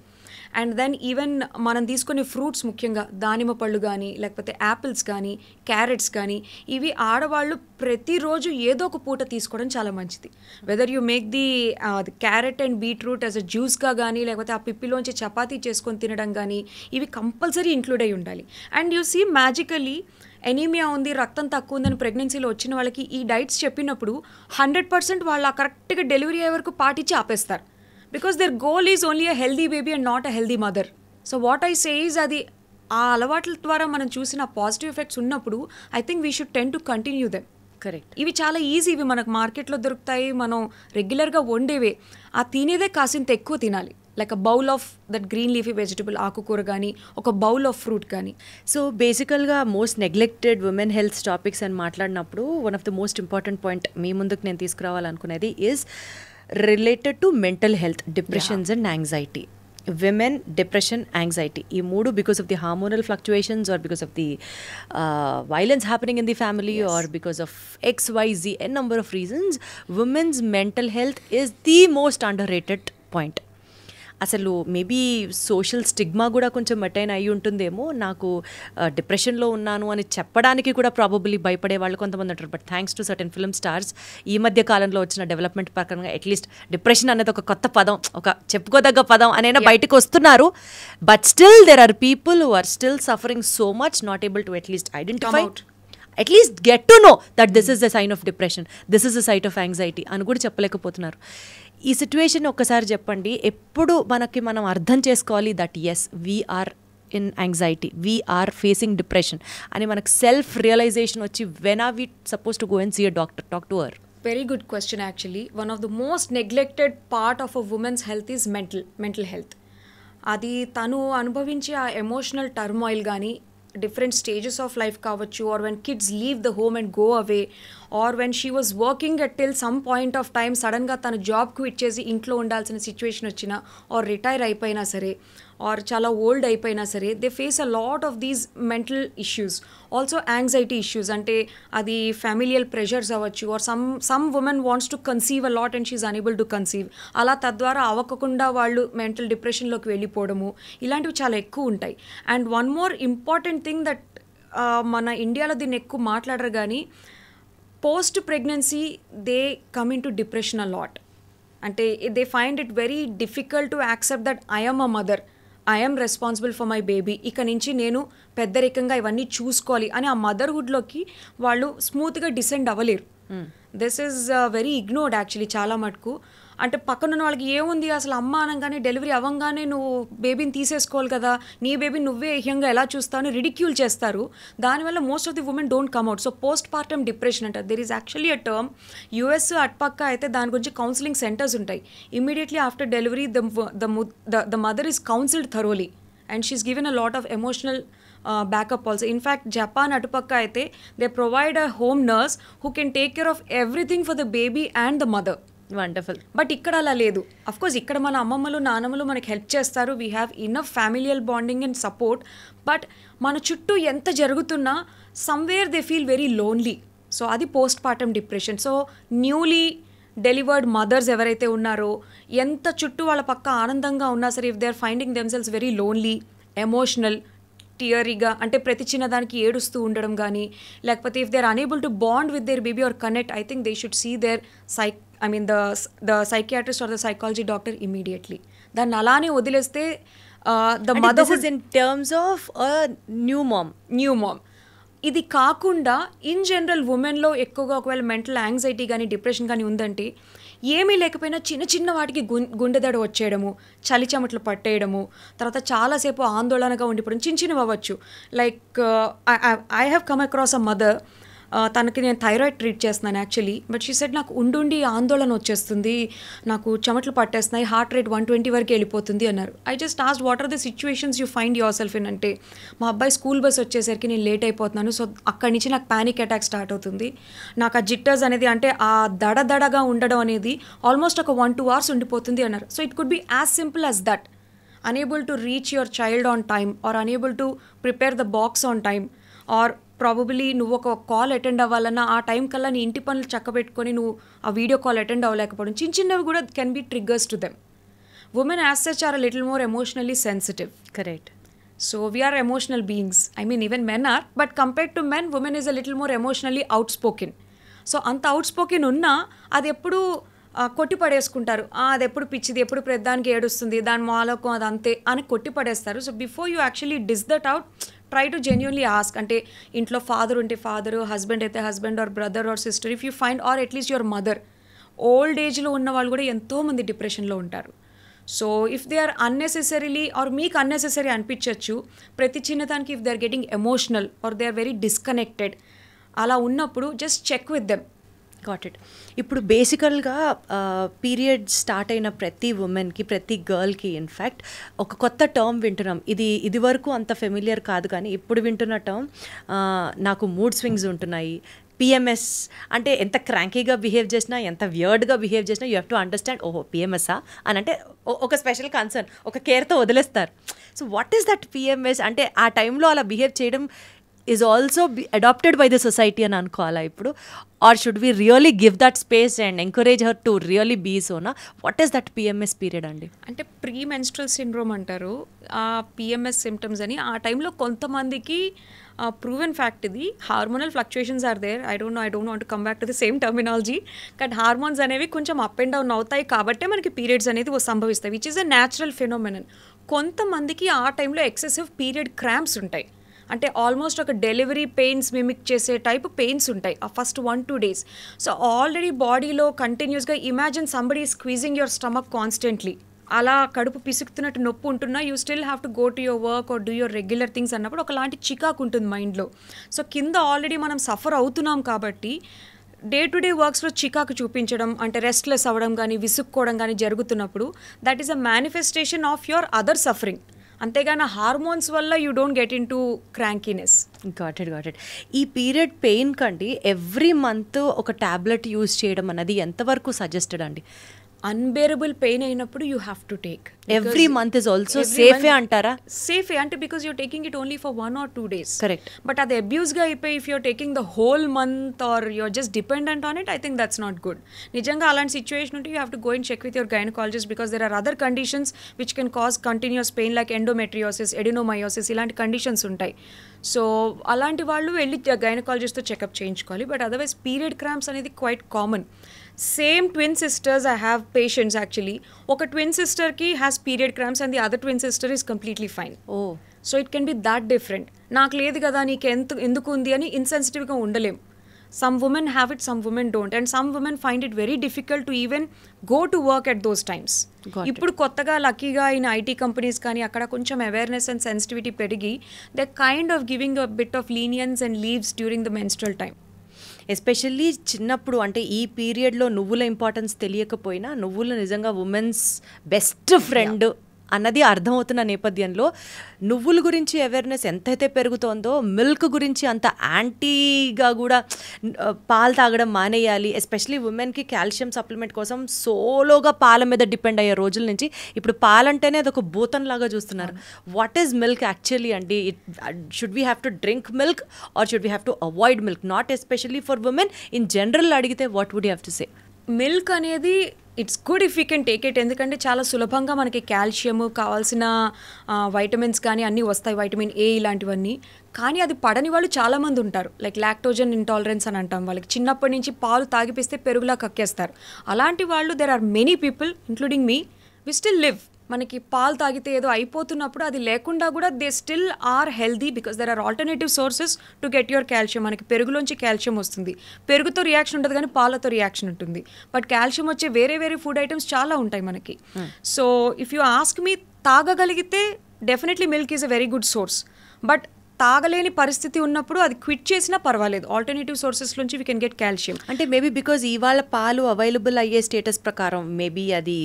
అండ్ దెన్ ఈవెన్ మనం తీసుకునే ఫ్రూట్స్, ముఖ్యంగా దానిమ్మ పళ్ళు కానీ లేకపోతే యాపిల్స్ కానీ క్యారెట్స్ కానీ, ఇవి ఆడవాళ్ళు ప్రతిరోజు ఏదో ఒక పూట తీసుకోవడం చాలా మంచిది. Whether you make the carrot and beetroot as a జ్యూస్గా కానీ లేకపోతే ఆ పిప్పిలోంచి చపాతీ చేసుకొని తినడం కానీ, ఇవి కంపల్సరీ ఇంక్లూడ్ అయి ఉండాలి. And you see magically anaemia ఉంది, రక్తం తక్కువ ఉందని ప్రెగ్నెన్సీలో వచ్చిన వాళ్ళకి ఈ డైట్స్ చెప్పినప్పుడు 100% వాళ్ళు కరెక్ట్గా డెలివరీ అయ్యే వరకు పాటించి ఆపేస్తారు. Because their goal is only a healthy baby and not a healthy mother. So what I say is, అది ఆ అలవాట్ల ద్వారా మనం చూసిన పాజిటివ్ ఎఫెక్ట్స్ ఉన్నప్పుడు I think we should ten to continue them. Correct. ఇవి చాలా ఈజీ, ఇవి మనకు మార్కెట్లో దొరుకుతాయి, మనం రెగ్యులర్గా వండేవే. ఆ తినేదే కాసింత ఎక్కువ తినాలి, like a bowl of that green leafy vegetable, ఆకుకూర కానీ, ఒక బౌల్ ఆఫ్ ఫ్రూట్ కానీ. సో బేసికల్గా most neglected women health topics అని మాట్లాడినప్పుడు one of the most important point మీ ముందుకు నేను తీసుకురావాలనుకునేది is related to mental health, depressions and anxiety. Women, depression, anxiety, ఈ మూడు because of the hormonal fluctuations or because of the violence happening in the family, or because of XYZ, a number of reasons, women's mental health is the most underrated point. అసలు maybe social stigma కూడా కొంచెం మెటైన్ అయి ఉంటుందేమో. నాకు డిప్రెషన్లో ఉన్నాను అని చెప్పడానికి కూడా ప్రాబబ్లీ భయపడే వాళ్ళు కొంతమంది ఉంటారు. But thanks to certain film stars ఈ మధ్య కాలంలో వచ్చిన డెవలప్మెంట్ ప్రకారంగా అట్లీస్ట్ డిప్రెషన్ అనేది ఒక కొత్త పదం, ఒక చెప్పుకోదగ్గ పదం అనైనా బయటకు వస్తున్నారు. But still there are people who are still suffering so much, not able to at least identify, at least get to know that this is a sign of depression, this is a sign of anxiety అని కూడా చెప్పలేకపోతున్నారు. ఈ situation ఒక్కసారి చెప్పండి, ఎప్పుడు మనం అర్థం చేసుకోవాలి that as we are in anxiety, we are facing depression అని మనకు సెల్ఫ్ రియలైజేషన్ వచ్చి when are we supposed to go and see a doctor, talk to her? Very good question actually. One of the most neglected part of a woman's health is mental health. అది తను అనుభవించే ఆ emotional turmoil కానీ, different stages of life కావచ్చు, or when kids leave the home and go away, or when she was working at till some point of time సడన్గా తన job quit చేసి ఇంట్లో ఉండాల్సిన సిచ్యువేషన్ వచ్చినా ఆర్ రిటైర్ అయిపోయినా సరే ఆర్ చాలా ఓల్డ్ అయిపోయినా సరే they face a lot of these mental issues, also anxiety issues. అంటే అది ఫ్యామిలియల్ ప్రెషర్స్ అవ్వచ్చు, or some women wants to conceive a lot and she unable to conceive. అలా తద్వారా అవ్వకుండా వాళ్ళు మెంటల్ డిప్రెషన్లోకి వెళ్ళిపోవడము ఇలాంటివి చాలా ఎక్కువ ఉంటాయి. And one more important thing that మన ఇండియాలో దీన్ని ఎక్కువ మాట్లాడరు కానీ post pregnancy they come in to depression a lot. అంటే they find it very difficult to accept that I am a mother, I'm responsible for my baby, ఇక నుంచి నేను పెద్దరికంగా ఇవన్నీ చూసుకోవాలి అని ఆ మదర్హుడ్లోకి వాళ్ళు స్మూత్గా డిసెండ్ అవ్వలేరు. This is very ignored actually చాలా మటుకు. అంటే పక్కనున్న వాళ్ళకి ఏముంది అసలు అమ్మ అనగానే డెలివరీ అవ్వగానే నువ్వు బేబీని తీసేసుకోవాలి కదా, నీ బేబీ నువ్వే ఏహ్యంగా ఎలా చూస్తావు అని రిడిక్యూల్ చేస్తారు. దానివల్ల most of the women don't come out. So post partum depression అంటారు. There is actually a term. US అటుపక్క అయితే దాని గురించి కౌన్సిలింగ్ సెంటర్స్ ఉంటాయి. Immediately after delivery the mother is counselled thoroughly and she's given a lot of emotional backup also. In fact Japan అటుపక్క అయితే they provide a home nurse who can take care of everything for the baby and the mother. Wonderful. But ఇక్కడ అలా లేదు. Of course ఇక్కడ మన అమ్మమ్మలు నానమ్మలు మనకి హెల్ప్ చేస్తారు, we have enough familial bonding and support. But మన చుట్టూ ఎంత జరుగుతున్నా somewhere they feel very lonely. So అది post partum depression. So newly delivered mothers ఎవరైతే ఉన్నారో ఎంత చుట్టూ వాళ్ళ పక్క ఆనందంగా ఉన్నా సరే if they are finding themselves very lonely, emotional, టియరీగా అంటే ప్రతి చిన్నదానికి ఏడుస్తూ ఉండడం కానీ లేకపోతే if they are unable to bond with their baby or connect, I think they should see there the psychiatrist or the psychology doctor immediately. దాన్ని అలానే వదిలేస్తే the motherhood in terms of a new mom. ఇది కాకుండా in general ఉమెన్లో ఎక్కువగా ఒకవేళ mental anxiety కానీ depression కానీ ఉందంటే ఏమీ లేకపోయినా చిన్న చిన్న వాటికి గుండెదడ వచ్చేయడము, చలి చెమటలు పట్టేయడము, తర్వాత చాలాసేపు ఆందోళనగా ఉండిపోవడం, చిన్న చిన్నవి అవ్వచ్చు. Like I have come across a mother, తనకి నేను థైరాయిడ్ ట్రీట్ చేస్తున్నాను యాక్చువల్లీ. బట్ షీ సెడ్ నాకు ఉండి ఆందోళన వచ్చేస్తుంది, నాకు చెమటలు పట్టేస్తున్నాయి, హార్ట్ రేట్ 120 వరకు వెళ్ళిపోతుంది అన్నారు. I just asked what are the situations you find yourself in. అంటే మా అబ్బాయి స్కూల్ బస్ వచ్చేసరికి నేను లేట్ అయిపోతున్నాను, సో అక్కడి నుంచి నాకు ప్యానిక్ అటాక్ స్టార్ట్ అవుతుంది. నాకు ఆ జిట్టర్స్ అనేది అంటే ఆ దడదడగా ఉండడం అనేది ఆల్మోస్ట్ ఒక 1-2 hours ఉండిపోతుంది అన్నారు. So it could be as simple as that, unable to reach your child on time or unable to prepare the box on time, or probably నువ్వు ఒక కాల్ అటెండ్ అవ్వాలన్నా ఆ టైం కల్లా నీ ఇంటి పనులు చక్కబెట్టుకొని నువ్వు ఆ వీడియో కాల్ అటెండ్ అవ్వలేకపోవడం, చిన్న చిన్నవి కూడా can be triggers to them. Women as such are a little more emotionally sensitive. Correct. So we are emotional beings. I mean even men are, but compared to men women is a little more emotionally outspoken. So అంత outspoken ఉన్నా అది ఎప్పుడు కొట్టి పడేసుకుంటారు. అది ఎప్పుడు పిచ్చిది, ఎప్పుడు ప్రతిదానికి ఏడుస్తుంది, దాని మాలోకం అది అంతే అని కొట్టి పడేస్తారు. So before you actually diss that out, try to genuinely ask. అంటే ఇంట్లో ఫాదర్ ఉంటే ఫాదరు, హస్బెండ్ అయితే husband, or brother or sister, if you find, or at least your mother. Old ఏజ్లో ఉన్న వాళ్ళు కూడా ఎంతోమంది డిప్రెషన్లో ఉంటారు. So if they are unnecessarily, or మీకు అన్నెసెసరీ అనిపించవచ్చు ప్రతి చిన్నదానికి, if they are getting emotional or they are very disconnected, అలా ఉన్నప్పుడు just check with them. Got it. ఇప్పుడు బేసికల్గా పీరియడ్ స్టార్ట్ అయిన ప్రతి ఉమెన్కి, ప్రతి గర్ల్కి ఇన్ఫ్యాక్ట్ ఒక కొత్త టర్మ్ వింటున్నాం. ఇది వరకు అంత ఫెమిలియర్ కాదు, కానీ ఇప్పుడు వింటున్న టర్మ్ నాకు మూడ్ స్వింగ్స్ ఉంటున్నాయి, పిఎంఎస్. అంటే ఎంత క్రాంకీగా బిహేవ్ చేసినా, ఎంత వియర్డ్గా బిహేవ్ చేసినా యూ హ్యావ్ టు అండర్స్టాండ్, ఓహో పిఎంఎస్సా అని. అంటే ఒక స్పెషల్ కన్సర్న్, ఒక కేర్తో వదిలేస్తారు. So what is that PMS? అంటే ఆ టైంలో అలా బిహేవ్ చేయడం is also adopted by the society అని అనుకోవాలా ఇప్పుడు, or should we really give that space and encourage her to really be so na? What is that PMS period అండి? అంటే ప్రీ మెన్స్ట్రల్ సిండ్రోమ్ అంటారు ఆ పిఎంఎస్ సిమ్టమ్స్ అని. ఆ టైంలో కొంతమందికి ప్రూవెన్ ఫ్యాక్ట్ ఇది, hormonal fluctuations are there. I don't want to come back to the same terminology, కానీ హార్మోన్స్ అనేవి కొంచెం అప్ అండ్ డౌన్ అవుతాయి కాబట్టే మనకి పీరియడ్స్ అనేది సంభవిస్తాయి, which is a natural phenomenon. కొంతమందికి ఆ టైంలో ఎక్సెసివ్ పీరియడ్ క్రాంప్స్ ఉంటాయి. అంటే ఆల్మోస్ట్ ఒక డెలివరీ పెయిన్స్ మిమిక్ చేసే టైప్ పెయిన్స్ ఉంటాయి ఆ ఫస్ట్ 1-2 days. సో ఆల్రెడీ బాడీలో కంటిన్యూస్గా imagine somebody squeezing your stomach constantly, అలా కడుపు పిసుకుతున్నట్టు నొప్పి ఉంటున్నా you still have to go to your work or do your regular things అన్నప్పుడు ఒకలాంటి చికాకు ఉంటుంది మైండ్లో. సో కింద ఆల్రెడీ మనం సఫర్ అవుతున్నాం కాబట్టి డే టు డే వర్క్స్లో చికాకు చూపించడం, అంటే రెస్ట్లెస్ అవ్వడం కానీ విసుక్కోవడం కానీ జరుగుతున్నప్పుడు that is a manifestation of your other suffering. అంతేగాని హార్మోన్స్ వల్ల you don't get in to crankiness. Got it. ఈ పీరియడ్ పెయిన్ కండి ఎవ్రీ మంత్ ఒక టాబ్లెట్ యూజ్ చేయడం అన్నది ఎంతవరకు సజెస్టెడ్ అండి? అన్బేరబుల్ పెయిన్ అయినప్పుడు you have to take. Every month is also సేఫే అంటారా? సేఫే అంటే because you're taking it only for 1 or 2 days. Correct. But అది అబ్యూస్గా అయిపోయి if you're taking the whole month or you're just dependent on it, I think that's not good. నిజంగా అలాంటి situation ఉంటే you have to go and check with your gynaecologist because there are other conditions which can cause continuous pain like endometriosis, adenomyosis, ఇలాంటి conditions ఉంటాయి. So అలాంటి వాళ్ళు వెళ్ళి గైనకాలజిస్ట్తో checkup చేయించుకోవాలి. బట్ అదర్వైజ్ పీరియడ్ క్రాంప్స్ అనేది quite common. Same twin sisters, I have patients actually. ఒక twin సిస్టర్కి has period cramps and the other twin sister is completely fine. So it can be that different. నాకు లేదు కదా నీకు ఎందుకు ఉంది అని ఇన్సెన్సిటివ్గా ఉండలేం. Some women have it, some women don't, and some women find it very difficult to even go to work at those times. ఇప్పుడు కొత్తగా లక్కీగా ఇన్ ఐటీ కంపెనీస్ కానీ అక్కడ కొంచెం అవేర్నెస్ అండ్ సెన్సిటివిటీ పెరిగి they kind of giving a bit of leniency and leaves during the menstrual time. Especially చిన్నప్పుడు అంటే ఈ పీరియడ్లో నువ్వుల ఇంపార్టెన్స్ తెలియకపోయినా నువ్వులు నిజంగా ఉమెన్స్ బెస్ట్ ఫ్రెండ్ అన్నది అర్థమవుతున్న నేపథ్యంలో నువ్వుల గురించి అవేర్నెస్ ఎంతైతే పెరుగుతోందో మిల్క్ గురించి అంత యాంటీగా కూడా పాలు తాగడం మానేయాలి. ఎస్పెషలీ ఉమెన్కి కాల్షియం సప్లిమెంట్ కోసం సోలోగా పాల మీద డిపెండ్ అయ్యే రోజుల నుంచి ఇప్పుడు పాలంటేనే అదొక భూతంలాగా చూస్తున్నారు. వాట్ ఈజ్ మిల్క్ యాక్చువల్లీ అండి? Should we have to drink milk or should we have to avoid milk? Not especially for women, in general అడిగితే what would you have to say? Milk అనేది it's good if you can take it. ఎందుకంటే చాలా సులభంగా మనకి calcium కావాల్సిన vitamins కానీ అన్నీ వస్తాయి, వైటమిన్ ఏ ఇలాంటివన్నీ. కానీ అది పడని వాళ్ళు చాలామంది ఉంటారు. లైక్ లాక్టోజన్ ఇంటాలరెన్స్ అని అంటాం. వాళ్ళకి చిన్నప్పటి నుంచి పాలు తాగిపిస్తే పెరుగులా కక్కేస్తారు. అలాంటి వాళ్ళు there are many people including me, we still live. మనకి పాలు తాగితే ఏదో అయిపోతున్నప్పుడు అది లేకుండా కూడా they still are healthy because there are alternative sources to get your calcium. మనకి పెరుగులోంచి కాల్షియం వస్తుంది. పెరుగుతో రియాక్షన్ ఉంటుంది కానీ పాలతో రియాక్షన్ ఉంటుంది. బట్ కాల్షియం వచ్చే వేరే ఫుడ్ ఐటమ్స్ చాలా ఉంటాయి మనకి. So if you ask me, తాగగలిగితే definitely milk is a very good source. But తాగలేని పరిస్థితి ఉన్నప్పుడు అది క్విట్ చేసినా పర్వాలేదు. ఆల్టర్నేటివ్ సోర్సెస్ నుంచి వీ కెన్ గెట్ కాల్షియం. అంటే మేబీ బికాజ్ ఇవాళ పాలు అవైలబుల్ అయ్యే స్టేటస్ ప్రకారం మేబీ అది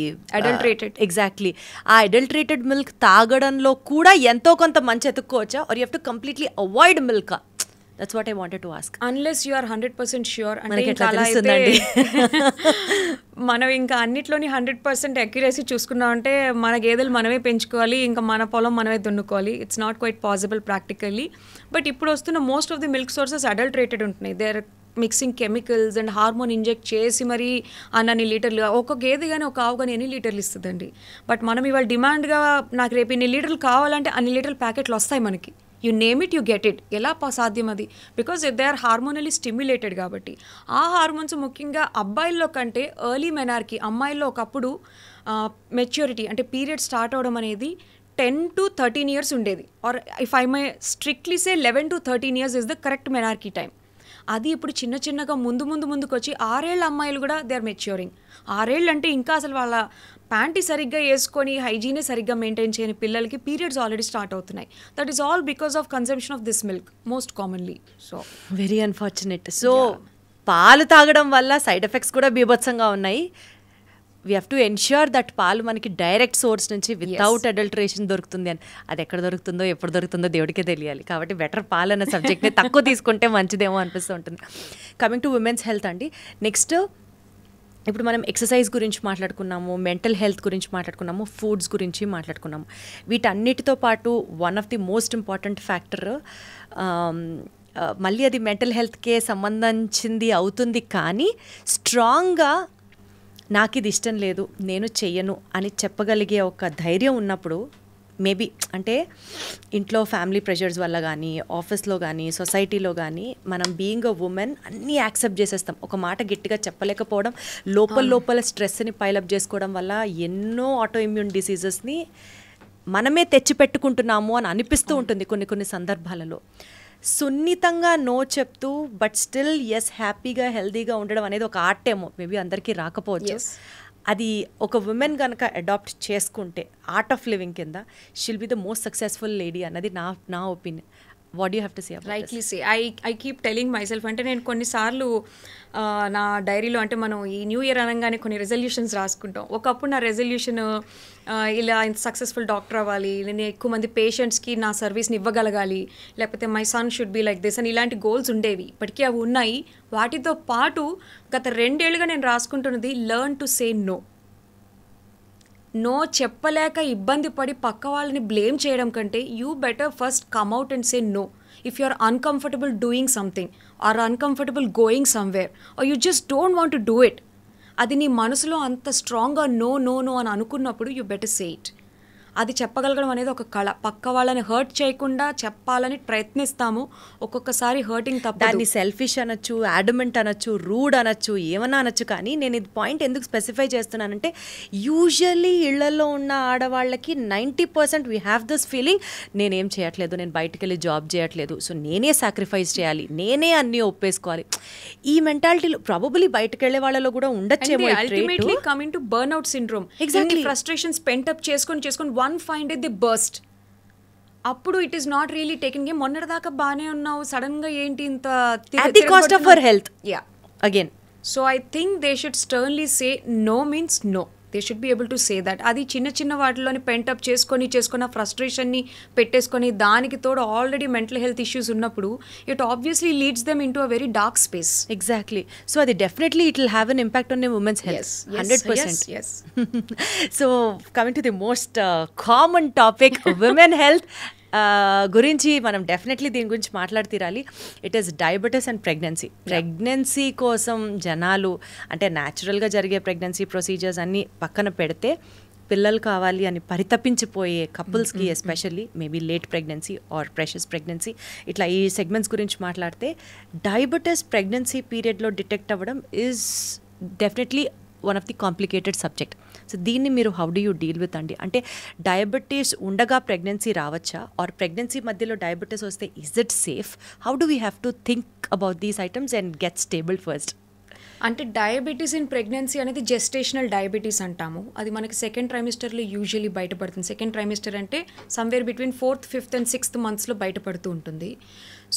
అడల్టరేటెడ్. ఎగ్జాక్ట్లీ. ఆ అడల్టరేటెడ్ మిల్క్ తాగడంలో కూడా ఎంతో కొంత మంచి ఎత్తుక్కోవచ్చా or you have to completely avoid milk? That's what I wanted to ask. Unless you are 100% sure. అంటే మనం ఇంకా అన్నిట్లోని 100% అక్యురసీ చూసుకున్నామంటే మన గేదెలు మనమే పెంచుకోవాలి, ఇంకా మన పొలం మనమే దున్నుకోవాలి. It's not quite possible practically. But ఇప్పుడు వస్తున్న most of the milk sources adulterated ఉంటున్నాయి. They are mixing chemicals and hormone inject చేసి మరి అన్ని లీటర్లు, ఒక గేదె కానీ ఒక ఆవు కానీ ఎన్ని లీటర్లు ఇస్తుందండి. బట్ మనం ఇవాళ డిమాండ్గా నాకు రేపు ఇన్ని లీటర్లు కావాలంటే అన్ని లీటర్ల ప్యాకెట్లు వస్తాయి మనకి. You name it, you get it. ఎలా సాధ్యం అది? బికాజ్ దే ఆర్ హార్మోనలీ స్టిమ్యులేటెడ్ కాబట్టి. ఆ హార్మోన్స్ ముఖ్యంగా అబ్బాయిల్లో కంటే ఎర్లీ మెనార్కి, అమ్మాయిల్లో ఒకప్పుడు మెచ్యూరిటీ అంటే పీరియడ్ స్టార్ట్ అవడం అనేది 10 to 13 years ఉండేది. Or if I may strictly say 11 to 13 years is the correct menarche time. అది ఇప్పుడు చిన్నగా ముందుకు వచ్చి 6 ఏళ్ళ అమ్మాయిలు కూడా దే ఆర్ మెచ్యూరింగ్. 6 ఏళ్ళు అంటే ఇంకా అసలు వాళ్ళ ప్యాంటీ సరిగ్గా వేసుకొని హైజీనే సరిగ్గా మెయింటైన్ చేయని పిల్లలకి పీరియడ్స్ ఆల్రెడీ స్టార్ట్ అవుతున్నాయి. That is all because of consumption of this milk most commonly. So very unfortunate. So పాలు తాగడం వల్ల సైడ్ ఎఫెక్ట్స్ కూడా బీభత్సంగా ఉన్నాయి. We have to ensure that పాలు మనకి డైరెక్ట్ సోర్స్ నుంచి వితౌట్ అడల్టరేషన్ దొరుకుతుంది అని. అది ఎక్కడ దొరుకుతుందో ఎప్పుడు దొరుకుతుందో దేవుడికే తెలియాలి. కాబట్టి బెటర్ పాలు అన్న సబ్జెక్ట్ని తక్కువ తీసుకుంటే మంచిదేమో అనిపిస్తూ ఉంటుంది. కమింగ్ టు ఉమెన్స్ హెల్త్ అండి, నెక్స్ట్ ఇప్పుడు మనం ఎక్సర్సైజ్ గురించి మాట్లాడుకున్నాము, మెంటల్ హెల్త్ గురించి మాట్లాడుకున్నాము, ఫుడ్స్ గురించి మాట్లాడుకున్నాము. వీటన్నిటితో పాటు one of the most important factor మళ్ళీ అది మెంటల్ హెల్త్కే సంబంధించింది అవుతుంది. కానీ స్ట్రాంగ్గా నాకు ఇది ఇష్టం లేదు, నేను చెయ్యను అని చెప్పగలిగే ఒక ధైర్యం ఉన్నప్పుడు మేబీ అంటే ఇంట్లో ఫ్యామిలీ ప్రెషర్స్ వల్ల కానీ, ఆఫీస్లో కానీ, సొసైటీలో కానీ మనం బీయింగ్ అ ఉమెన్ అన్నీ యాక్సెప్ట్ చేసేస్తాం. ఒక మాట గట్టిగా చెప్పలేకపోవడం, లోపల స్ట్రెస్ని పైలప్ చేసుకోవడం వల్ల ఎన్నో ఆటో ఇమ్యూన్ డిసీజెస్ని మనమే తెచ్చిపెట్టుకుంటున్నాము అని అనిపిస్తూ ఉంటుంది కొన్ని సందర్భాలలో. సున్నితంగా నో చెప్తూ బట్ స్టిల్ ఎస్ హ్యాపీగా హెల్దీగా ఉండడం అనేది ఒక ఆర్ట్ ఏమో, మేబీ అందరికీ రాకపోవచ్చు. అది ఒక ఉమెన్ కనుక అడాప్ట్ చేసుకుంటే ఆర్ట్ ఆఫ్ లివింగ్ కింద షిల్ be the most successful lady అన్నది నా opinion. What do you have to say about rightly say I keep telling my self అంటే నేను కొన్నిసార్లు నా డైరీలో అంటే మనం ఈ న్యూ ఇయర్ అనగానే కొన్ని రెజల్యూషన్స్ రాసుకుంటాం. ఒకప్పుడు నా రెజల్యూషన్ ఇలా ఇంత సక్సెస్ఫుల్ డాక్టర్ అవ్వాలి, నేను ఎక్కువ మంది పేషెంట్స్కి నా సర్వీస్ని ఇవ్వగలగాలి, లేకపోతే my son should be like this అని ఇలాంటి గోల్స్ ఉండేవి. ఇప్పటికీ అవి ఉన్నాయి. వాటితో పాటు గత 2 ఏళ్ళుగా నేను రాసుకుంటున్నది learn to say no. No చెప్పలేక ఇబ్బంది పడి పక్క వాళ్ళని బ్లేమ్ చేయడం కంటే you better first come out and say no. If you are uncomfortable doing something or uncomfortable going somewhere or you just don't want to do it, అది నీ మనసులో అంత స్ట్రాంగ్గా నో నో నో అని అనుకున్నప్పుడు యూ బెటర్ సే ఇట్. అది చెప్పగలగడం అనేది ఒక కళ. పక్క వాళ్ళని హర్ట్ చేయకుండా చెప్పాలని ప్రయత్నిస్తాము, ఒక్కొక్కసారి హర్టింగ్ తప్ప. దాన్ని సెల్ఫిష్ అనొచ్చు, యాడమెంట్ అనొచ్చు, రూడ్ అనొచ్చు, ఏమన్నా అనొచ్చు. కానీ నేను ఇది పాయింట్ ఎందుకు స్పెసిఫై చేస్తున్నానంటే యూజువల్లీ ఇళ్లలో ఉన్న ఆడవాళ్ళకి 90% వీ హ్యావ్ దిస్ ఫీలింగ్, నేనేం చేయట్లేదు, నేను బయటకు వెళ్ళి జాబ్ చేయట్లేదు, సో నేనే సాక్రిఫైస్ చేయాలి, నేనే అన్నీ ఒప్పేసుకోవాలి. ఈ మెంటాలిటీలో ప్రాబబ్లీ బయటకు వెళ్ళే వాళ్ళలో కూడా ఉండొచ్చేమో. Ultimately coming to burnout syndrome. Exactly frustrations pent up చేసుకొని one fine day the burst. అప్పుడు it is not really taking game. మొన్నటిదాకా బాగానే ఉన్నావు, సడన్ గా ఏంటి ఇంత at the cost of her health. Yeah. Again. So I think they should sternly say no means no. They should be able to say that. అది చిన్న చిన్న వాటిలోని పెంటప్ చేసుకొని ఫ్రస్ట్రేషన్ని పెట్టేసుకొని దానికి తోడు ఆల్రెడీ మెంటల్ హెల్త్ ఇష్యూస్ ఉన్నప్పుడు it obviously leads them in to a very dark space. Exactly. So అది definitely it will have an impact on a woman's health. 100%. Yes. So coming to the most common topic, women health గురించి మనం definitely దీని గురించి మాట్లాడుతీరాలి. It is diabetes and pregnancy. Pregnancy కోసం జనాలు అంటే న్యాచురల్గా జరిగే ప్రెగ్నెన్సీ ప్రొసీజర్స్ అన్నీ పక్కన పెడితే పిల్లలు కావాలి అని పరితపించిపోయే కపుల్స్కి especially maybe late pregnancy or precious pregnancy ఇట్లా ఈ సెగ్మెంట్స్ గురించి మాట్లాడితే డయాబెటీస్ ప్రెగ్నెన్సీ పీరియడ్లో డిటెక్ట్ అవ్వడం is definitely one of the complicated subject. So దీన్ని మీరు how do you deal with అండి? అంటే డయాబెటీస్ ఉండగా ప్రెగ్నెన్సీ రావచ్చా, ఆర్ ప్రెగ్నెన్సీ మధ్యలో డయాబెటీస్ వస్తే is it safe? How do we have to think about these items and get stable first? అంటే diabetes in pregnancy అనేది జెస్టేషనల్ డయాబెటీస్ అంటాము. అది మనకి సెకండ్ ట్రైమిస్టర్లో యూజువల్లీ బయటపడుతుంది. సెకండ్ ట్రైమిస్టర్ అంటే somewhere between 4th, 5th and 6th మంత్స్లో బయటపడుతూ ఉంటుంది.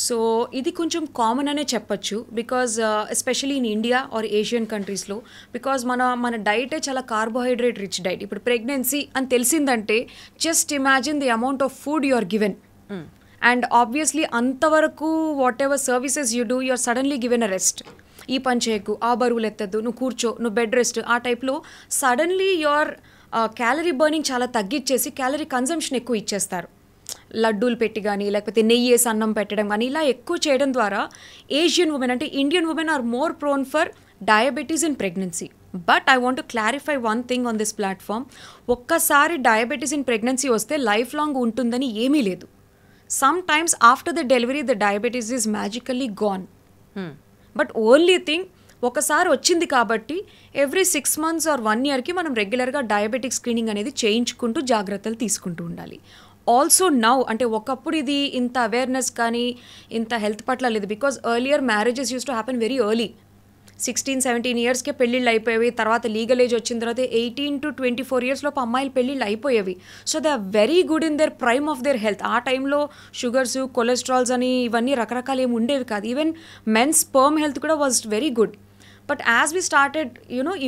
So ఇది కొంచెం కామన్ అనే చెప్పచ్చు, because especially in India or Asian కంట్రీస్లో, బికాజ్ మన డైటే చాలా కార్బోహైడ్రేట్ రిచ్ డైట్. ఇప్పుడు ప్రెగ్నెన్సీ అని తెలిసిందంటే just imagine the amount of food you are given, and obviously అంతవరకు whatever services you do you are suddenly given a rest. ఈ పని చేయకు, ఆ బరువులు ఎత్తద్దు, నువ్వు కూర్చో, నువ్వు బెడ్ రెస్ట్, ఆ టైప్లో సడన్లీ యువర్ క్యాలరీ బర్నింగ్ చాలా తగ్గించేసి క్యాలరీ కన్జంప్షన్ ఎక్కువ ఇచ్చేస్తారు. లడ్డూలు పెట్టి కానీ లేకపోతే నెయ్యి వేసి అన్నం పెట్టడం కానీ ఇలా ఎక్కువ చేయడం ద్వారా ఏషియన్ ఉమెన్ అంటే Indian women are more prone for diabetes in pregnancy. But I want to clarify one thing on this platform. ఒక్కసారి డయాబెటీస్ ఇన్ ప్రెగ్నెన్సీ వస్తే లైఫ్ లాంగ్ ఉంటుందని ఏమీ లేదు. Sometimes after the delivery the diabetes is magically gone. But only thing ఒకసారి వచ్చింది కాబట్టి every 6 months are 1 yearకి మనం రెగ్యులర్గా డయాబెటిక్ స్క్రీనింగ్ అనేది చేయించుకుంటూ జాగ్రత్తలు తీసుకుంటూ ఉండాలి. ఆల్సో నౌ అంటే ఒకప్పుడు ఇది ఇంత అవేర్నెస్ కానీ ఇంత హెల్త్ పట్ల లేదు, because earlier marriages use to happen very early. 16-17 yearsకే పెళ్ళిళ్ళు అయిపోయేవి. తర్వాత లీగల్ ఏజ్ వచ్చిన తర్వాత 18 to 24 years లోపు అమ్మాయిలు పెళ్ళిళ్ళు అయిపోయేవి. So they are very good in their prime of their health. ఆ టైంలో షుగర్స్, కొలెస్ట్రాల్స్ అని ఇవన్నీ రకరకాలు ఏమి ఉండేవి కాదు. ఈవెన్ మెన్స్ స్పర్మ్ హెల్త్ కూడా was very good. But as we started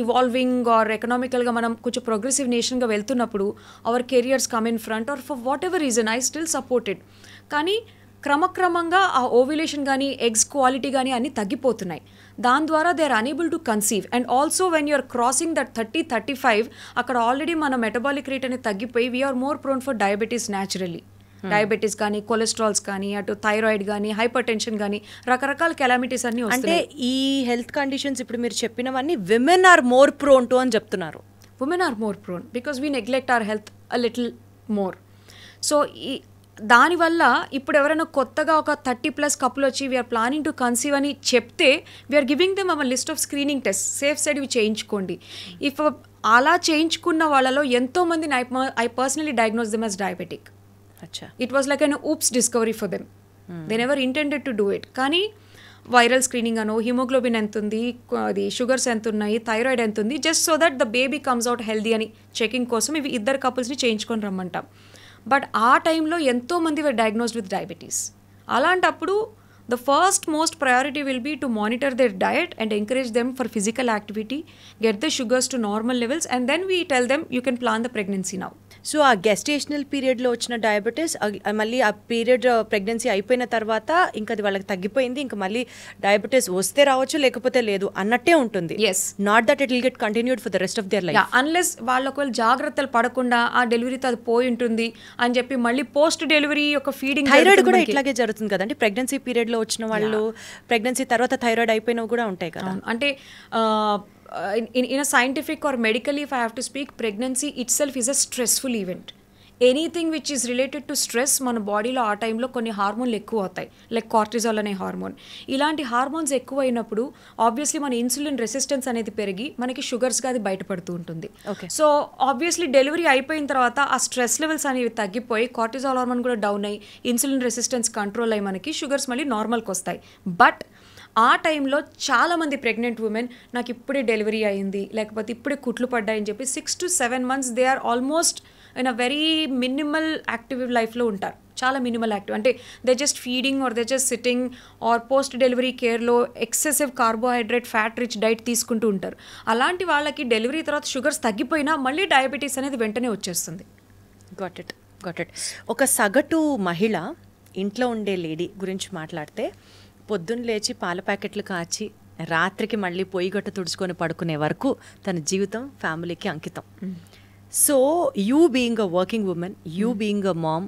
evolving or ఎకనామికల్గా మనం కొంచెం ప్రోగ్రెసివ్ నేషన్గా వెళ్తున్నప్పుడు our careers come in front or for whatever reason I still supported. కానీ క్రమక్రమంగా ఆ ఓవ్యులేషన్ కానీ ఎగ్స్ క్వాలిటీ కానీ అన్నీ తగ్గిపోతున్నాయి. దాని ద్వారా they are unable to conceive. And also when you're crossing that 30-35 అక్కడ ఆల్రెడీ మన మెటబాలిక్ రేట్ అనేది తగ్గిపోయి we are more prone for diabetes naturally. Diabetes కానీ కొలెస్ట్రాల్స్ కానీ అటు థైరాయిడ్ కానీ హైపర్ టెన్షన్ కానీ రకరకాల కెలామిటీస్ అన్నీ వస్తాయి. అంటే ఈ హెల్త్ కండిషన్స్ ఇప్పుడు మీరు చెప్పినవన్నీ women are more prone to అని చెప్తున్నారు. Women are more prone because we neglect our health a little more. So దానివల్ల ఇప్పుడు ఎవరైనా కొత్తగా ఒక 30+ కపుల్ వచ్చి వీఆర్ ప్లానింగ్ టు కన్సీవ్ అని చెప్తే we are giving them our list of screening test, safe side ఇవి చేయించుకోండి. ఇఫ్ అలా చేయించుకున్న వాళ్ళలో ఎంతోమంది I personally diagnose them as diabetic. It was like an oops discovery for them. They never intended to do it. కానీ viral screening అనో, haemoglobin ఎంత ఉంది, అది షుగర్స్ ఎంత ఉన్నాయి, థైరాయిడ్ ఎంత ఉంది, just so that the baby comes out healthy అని చెకింగ్ కోసం ఇవి 2 couples ని చేయించుకొని రమ్మంటాం. బట్ ఆ టైంలో ఎంతోమంది వర్ డయాగ్నోస్డ్ విత్ డయాబెటీస్. అలాంటప్పుడు the first most priority will be to monitor their diet and encourage them for physical activity, get the sugars to normal levels, and then we tell them you can plan the pregnancy now. So ఆ gestational పీరియడ్లో వచ్చిన diabetes మళ్ళీ ఆ period pregnancy అయిపోయిన తర్వాత ఇంకా అది వాళ్ళకి తగ్గిపోయింది, ఇంకా మళ్ళీ డయాబెటీస్ వస్తే రావచ్చు లేకపోతే లేదు అన్నట్టే ఉంటుంది. Yes. Not that it will get continued for the rest of their life. Unless వాళ్ళు ఒకవేళ జాగ్రత్తలు పడకుండా ఆ డెలివరీతో అది పోయి ఉంటుంది అని చెప్పి మళ్ళీ పోస్ట్ డెలివరీ యొక్క ఫీడింగ్. థైరాయిడ్ కూడా ఇట్లాగే జరుగుతుంది కదండి, ప్రెగ్నెన్సీ పీరియడ్లో వచ్చిన వాళ్ళు ప్రెగ్నెన్సీ తర్వాత థైరాయిడ్ అయిపోయినవి కూడా ఉంటాయి కదా. అంటే in a scientific or medically, if I have to speak, pregnancy itself is a stressful event. Anything which is related to stress మన బాడీలో ఆ టైంలో కొన్ని హార్మోన్లు ఎక్కువ అవుతాయి, లైక్ కార్టిజాల్ అనే హార్మోన్. ఇలాంటి హార్మోన్స్ ఎక్కువ అయినప్పుడు ఆబ్వియస్లీ మన ఇన్సులిన్ రెసిస్టెన్స్ అనేది పెరిగి మనకి షుగర్స్గా అది బయటపడుతూ ఉంటుంది. సో ఆబ్వియస్లీ డెలివరీ అయిపోయిన తర్వాత ఆ స్ట్రెస్ లెవెల్స్ అనేవి తగ్గిపోయి కార్టిజాల్ హార్మోన్ కూడా డౌన్ అయ్యి ఇన్సులిన్ రెసిస్టెన్స్ కంట్రోల్ అయ్యి మనకి షుగర్స్ మళ్ళీ నార్మల్కి వస్తాయి. బట్ ఆ టైంలో చాలామంది ప్రెగ్నెంట్ ఉమెన్ నాకు ఇప్పుడే డెలివరీ అయింది లేకపోతే ఇప్పుడే కుట్లు పడ్డాయని చెప్పి 6 to 7 months they are almost in a very minimal active లైఫ్లో ఉంటారు. చాలా మినిమల్ యాక్టివ్ అంటే they just feeding or they just sitting or post delivery కేర్లో excessive carbohydrate fat rich diet తీసుకుంటూ ఉంటారు. అలాంటి వాళ్ళకి డెలివరీ తర్వాత షుగర్స్ తగ్గిపోయినా మళ్ళీ డయాబెటీస్ అనేది వెంటనే వచ్చేస్తుంది. Got it. ఒక సగటు మహిళ ఇంట్లో ఉండే లేడీ గురించి మాట్లాడితే పొద్దున్న లేచి పాల ప్యాకెట్లు కాచి రాత్రికి మళ్ళీ పొయ్యి గట్టు తుడుచుకొని పడుకునే వరకు తన జీవితం ఫ్యామిలీకి అంకితం. So you being a working women, you being a mom,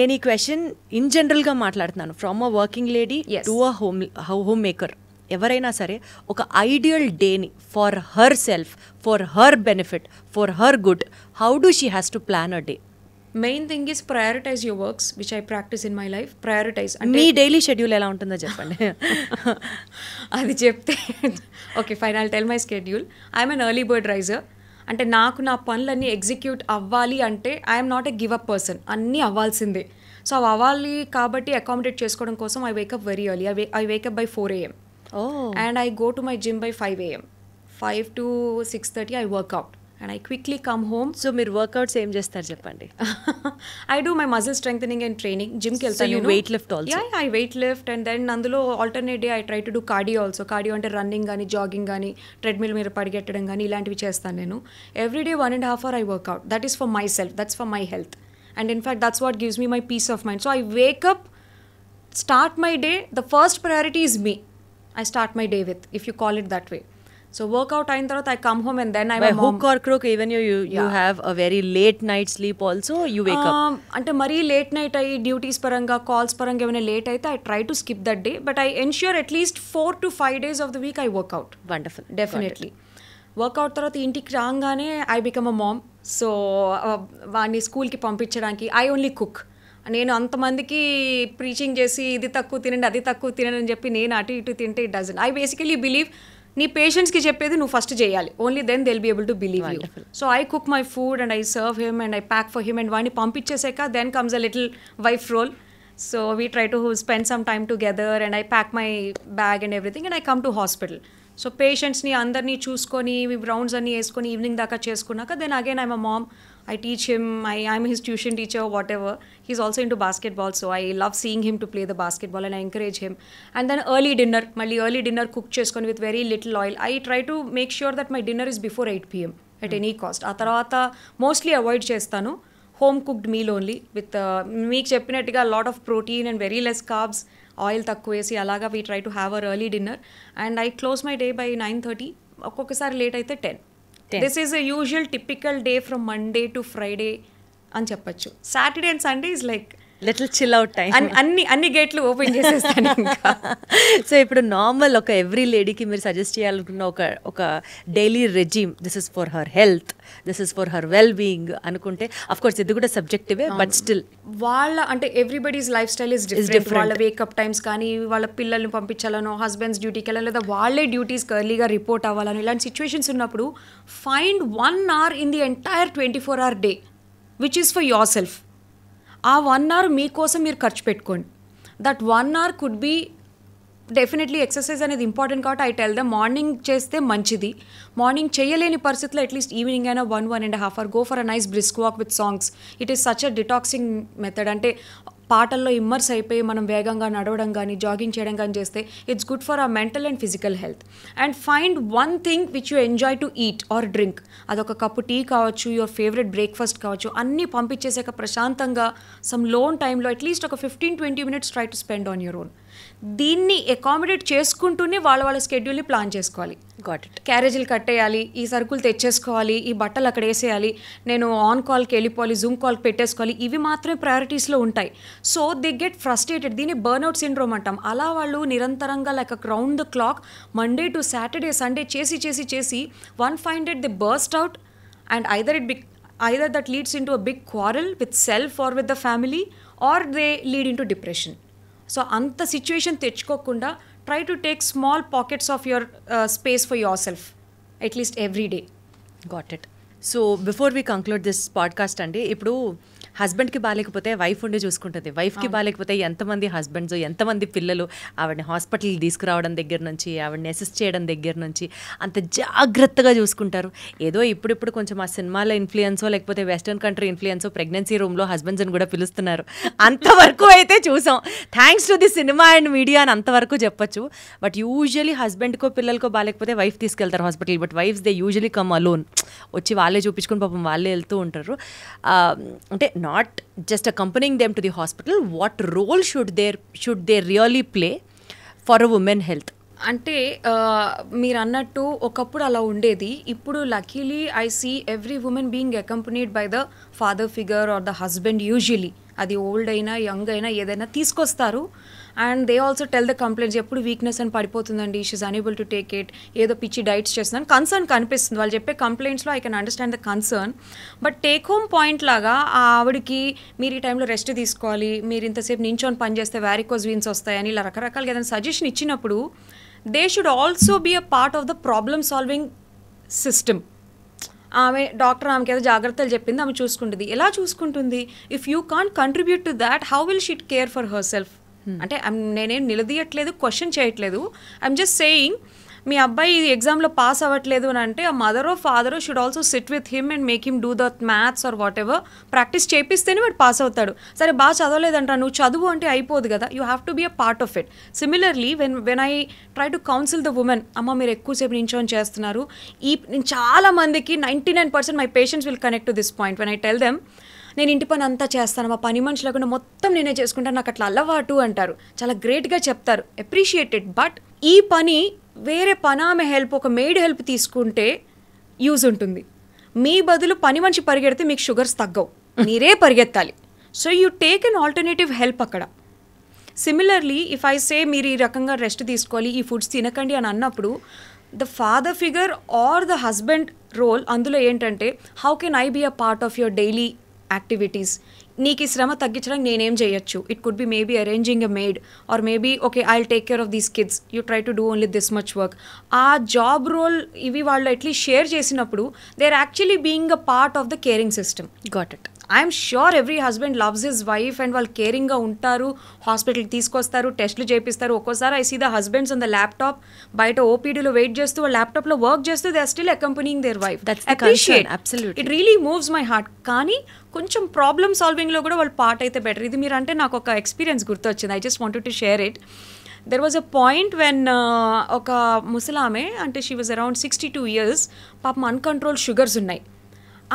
నేను ఈ క్వశ్చన్ ఇన్ జనరల్గా మాట్లాడుతున్నాను. From a working lady to a homemaker, ఎవరైనా సరే ఒక ఐడియల్ డేని for herself, for her benefit, for her good, how do she has to plan a day? Main thing is prioritise your works which I practise in my life. Prioritise మీ daily schedule ఎలా ఉంటుందో చెప్పండి. అది చెప్తే okay fine, I'll tell my schedule. I'm an early bird riser. అంటే నాకు నా పనులన్నీ ఎగ్జిక్యూట్ అవ్వాలి అంటే I'm not a give up person, అన్నీ అవ్వాల్సిందే. సో అవి అవ్వాలి కాబట్టి అకామిడేట్ చేసుకోవడం కోసం I wake up very early. I wake up by 4 AM and I go to my gym by 5 AM. 5 to 6:30 I work out and I quickly come home. So మీరు workouts ఏం చేస్తారు చెప్పండి? I do my muscle strengthening and training. Gym ki veltanu. So you weight lift also? Yeah, I weight lift and then అందులో alternate day I try to do cardio also. Cardio అంటే running కానీ jogging కానీ treadmill మీద పరిగెట్టడం కానీ ఇలాంటివి చేస్తాను నేను. Every day 1.5 hours I work out. That is for myself. That's for my health. And in fact that's what gives me my peace of mind. So I wake up, start my day. The first priority is me. I start my day with, if you call it that way. So workout అయిన తర్వాత I come home and then I'm a mom. By hook or crook, even you have a very late night sleep also, you wake up. అంటే మరీ late night అయ్యి duties పరంగా calls పరంగా ఏమైనా late అయితే I try to skip that day, but I ensure at least 4 to 5 days of the week I work out. Wonderful. Definitely. Workout తర్వాత ఇంటికి రాగానే I become a mom. So వాడిని స్కూల్కి పంపించడానికి I only cook. నేను అంతమందికి preaching చేసి ఇది తక్కువ తినండి అది తక్కువ తినండి అని చెప్పి నేను అటు ఇటు తింటే it doesn't. I basically believe నీ పేషెంట్స్కి చెప్పేది నువ్వు ఫస్ట్ చేయాలి, only then they will be able to believe you. So I cook my food and I serve him and I pack for him and వాడిని పంపించేసాక then comes a little wife role. So we try to spend some time together and I pack my bag and everything and I come to hospital. So పేషెంట్స్ని అందరినీ చూసుకొని rounds అన్నీ వేసుకొని evening దాకా చేసుకున్నాక then again I'm a mom. I teach him, I'm his tuition teacher, whatever. He's also into basketball, so I love seeing him to play the basketball and I encourage him. And then early dinner, malli early dinner cook cheskoni with very little oil. I try to make sure that my dinner is before 8 PM at any cost. ఆ తర్వాత mostly avoid చేస్తాను home cooked meal only with మీకు చెప్పినట్టుగా lot of protein and very less carbs, oil తక్కువ వేసి అలాగా we try to have our early dinner and I close my day by 9:30. ఒక్కొక్కసారి late అయితే 10. This is a usual typical day from Monday to Friday అని చెప్పచ్చు. Saturday and Sunday is like little chill out time. అన్ని గేట్లు open చేసేస్తాను ఇంకా. So ఇప్పుడు normal ఒక ఎవ్రీ లేడీకి మీరు సజెస్ట్ చేయాలనుకున్న ఒక daily resume, this is for her health, this is for her well being అనుకుంటే అఫ్ కోర్స్ ఇది కూడా సబ్జెక్టివే, బట్ స్టిల్ వాళ్ళ అంటే everybody's life style is different. వాళ్ళ వేకప్ టైమ్స్ కానీ వాళ్ళ పిల్లల్ని పంపించాలనో హస్బెండ్స్ డ్యూటీకి వెళ్ళాలి లేదా వాళ్ళే డ్యూటీస్కి ఎర్లీగా రిపోర్ట్ అవ్వాలని ఇలాంటి సిచ్యువేషన్స్ ఉన్నప్పుడు find 1 hour in the entire 24-hour day which is for your self. ఆ 1 hour మీకోసం మీరు ఖర్చు పెట్టుకోండి. That 1 hour could be definitely exercise అనేది ఇంపార్టెంట్ కాబట్టి ఐ టెల్ దెమ్ మార్నింగ్ చేస్తే మంచిది. మార్నింగ్ చేయలేని పరిస్థితిలో అట్లీస్ట్ ఈవినింగ్ అయినా 1.5 hour go for a nice brisk walk with songs. It is such a detoxing method. అంటే పాటల్లో ఇమ్మర్స్ అయిపోయి మనం వేగంగా నడవడం కానీ జాగింగ్ చేయడం కానీ చేస్తే it's good for hour mental and physical health. And find one thing which you enjoy to eat or drink. అదొక కప్పు టీ కావచ్చు, యువర్ ఫేవరెట్ బ్రేక్ఫాస్ట్ కావచ్చు, అన్నీ పంపించేసాక ప్రశాంతంగా సమ్ లోన్ టైంలో అట్లీస్ట్ ఒక 15-20 minutes try to spend on your own. దీన్ని accommodate చేసుకుంటూనే వాళ్ళ స్కెడ్యూల్ని ప్లాన్ చేసుకోవాలి. Got it. క్యారేజీలు కట్టేయాలి, ఈ సరుకులు తెచ్చేసుకోవాలి, ఈ బట్టలు అక్కడ వేసేయాలి, నేను ఆన్ కాల్కి వెళ్ళిపోవాలి, జూమ్ కాల్కి పెట్టేసుకోవాలి, ఇవి మాత్రమే ప్రయారిటీస్లో ఉంటాయి. So they get frustrated. దీన్ని బర్న్అవుట్ సిండ్రోమ్ అంటాం. అలా వాళ్ళు నిరంతరంగా like round the clock Monday to Saturday Sunday చేసి one fine date they burst out and either that leads into a big quarrel with self or with the family, or they lead into depression. So anta situation తెచ్చుకోకుండా try to take small pockets of your space for yourself at least every day. Got it. So before we conclude this podcast అండి, ఇప్పుడు హస్బెండ్కి బాగాలేకపోతే wife ఉండి చూసుకుంటుంది, వైఫ్కి బాగాలేకపోతే ఎంతమంది హస్బెండ్స్, ఎంతమంది పిల్లలు ఆవిడని హాస్పిటల్కి తీసుకురావడం దగ్గర నుంచి, ఆవిడని అసిస్ట్ చేయడం దగ్గర నుంచి అంత జాగ్రత్తగా చూసుకుంటారు. ఏదో ఇప్పుడిప్పుడు కొంచెం ఆ సినిమాల ఇన్ఫ్లుయెన్సో లేకపోతే వెస్టర్న్ కంట్రీ ఇన్ఫ్లుయెన్సో ప్రెగ్నెన్సీ రూమ్లో హస్బెండ్స్ని కూడా పిలుస్తున్నారు, అంతవరకు అయితే చూసాం. Thanks to the cinema and media అని అంతవరకు చెప్పొచ్చు. బట్ యూజువలీ హస్బెండ్కో పిల్లలకో బాగాలేకపోతే వైఫ్ తీసుకెళ్తారు hospital. But wives they usually come alone, వచ్చి వాళ్ళే చూపించుకుని పాపం వాళ్ళే వెళ్తూ ఉంటారు. అంటే not just accompanying them to the hospital, what role should they really play for a women health? అంటే మీరు అన్నట్టు ఒకప్పుడు అలా ఉండేది. ఇప్పుడు luckily I see every women being accompanied by the father figure or the husband. Usually అది old అయినా young అయినా ఏదైనా తీసుకొస్తారు. And they also tell the complaints, ఎప్పుడు వీక్నెస్ అని పడిపోతుందండి, she's unable to take it, ఏదో పిచ్చి డైట్స్ చేస్తున్నాను, కన్సర్న్ కనిపిస్తుంది వాళ్ళు చెప్పే కంప్లైంట్స్లో. I can understand the concern. But take home point లాగా ఆ ఆవిడకి మీరు ఈ టైంలో రెస్ట్ తీసుకోవాలి, మీరు ఇంతసేపు నించొని పని చేస్తే వ్యారికోజ్ వీన్స్ వస్తాయని ఇలా రకరకాలుగా ఏదైనా సజెషన్ ఇచ్చినప్పుడు they should also be a part of the problem solving system. ఆమె డాక్టర్ ఆమెకి ఏదో జాగ్రత్తలు చెప్పింది, ఆమె చూసుకుంటుంది. ఎలా చూసుకుంటుంది? If you can't contribute to that, how will she care for herself? అంటే నేనేం నిలదీయట్లేదు, క్వశ్చన్ చేయట్లేదు. ఐఎమ్ జస్ట్ సేయింగ్, మీ అబ్బాయి ఎగ్జామ్లో పాస్ అవ్వట్లేదు అని అంటే ఆ మదరో ఫాదరో should also sit with him and make him do the maths or what ever. Practice చేపిస్తేనే వాడు పాస్ అవుతాడు. సరే బాగా చదవలేదంటా, నువ్వు చదువు అంటే అయిపోదు కదా. You have to be a part of it. Similarly when I try to counsel the women, అమ్మ మీరు ఎక్కువసేపు నించొని చేస్తున్నారు. నేను చాలా మందికి 99% my patients will connect to this point when I tell them, నేను ఇంటి పని అంతా చేస్తాను, మా పని మనిషి లేకుండా మొత్తం నేనే చేసుకుంటాను, నాకు అట్లా అలవాటు అంటారు. చాలా గ్రేట్గా చెప్తారు, అప్రిషియేటెడ్. బట్ ఈ పని వేరే ఆమె హెల్ప్, ఒక మెయిడ్ హెల్ప్ తీసుకుంటే యూజ్ ఉంటుంది. మీ బదులు పని మనిషి పరిగెడితే మీకు షుగర్స్ తగ్గవు, మీరే పరిగెత్తాలి. So you take an alternative help అక్కడ. సిమిలర్లీ ఇఫ్ ఐ సే మీరు ఈ రకంగా రెస్ట్ తీసుకోవాలి, ఈ ఫుడ్స్ తినకండి అని అన్నప్పుడు the father figure or the husband role అందులో ఏంటంటే, how can I be a part of your daily activities? నీకు ఈ శ్రమ తగ్గించడానికి నేనేం చేయొచ్చు? It could be maybe arranging a maid, or maybe okay I will take care of these kids, you try to do only this much work. ఆ job role ఇవి వాళ్ళు at least share చేసినప్పుడు they are actually being a part of the caring system. Got it. I'm sure every husband loves his wife and వాళ్ళు కేరింగ్గా ఉంటారు, హాస్పిటల్కి తీసుకొస్తారు, టెస్టులు చేపిస్తారు. ఒక్కోసారి I see the husbands on the laptop బయట ఓపీడీలో వెయిట్ చేస్తూ వాళ్ళ ల్యాప్టాప్లో వర్క్ చేస్తూ they are still accompanying their wife. Appreciate, it really moves my heart. కానీ కొంచెం ప్రాబ్లమ్ సాల్వింగ్లో కూడా వాళ్ళు పార్ట్ అయితే బెటర్. ఇది మీరు అంటే నాకు ఒక ఎక్స్పీరియన్స్ గుర్తొచ్చింది. I just wanted to share it. There was a point when ఒక ముసలామె, అంటే షీ వాజ్ అరౌండ్ 62 years, పాపం అన్కంట్రోల్ షుగర్స్ ఉన్నాయి.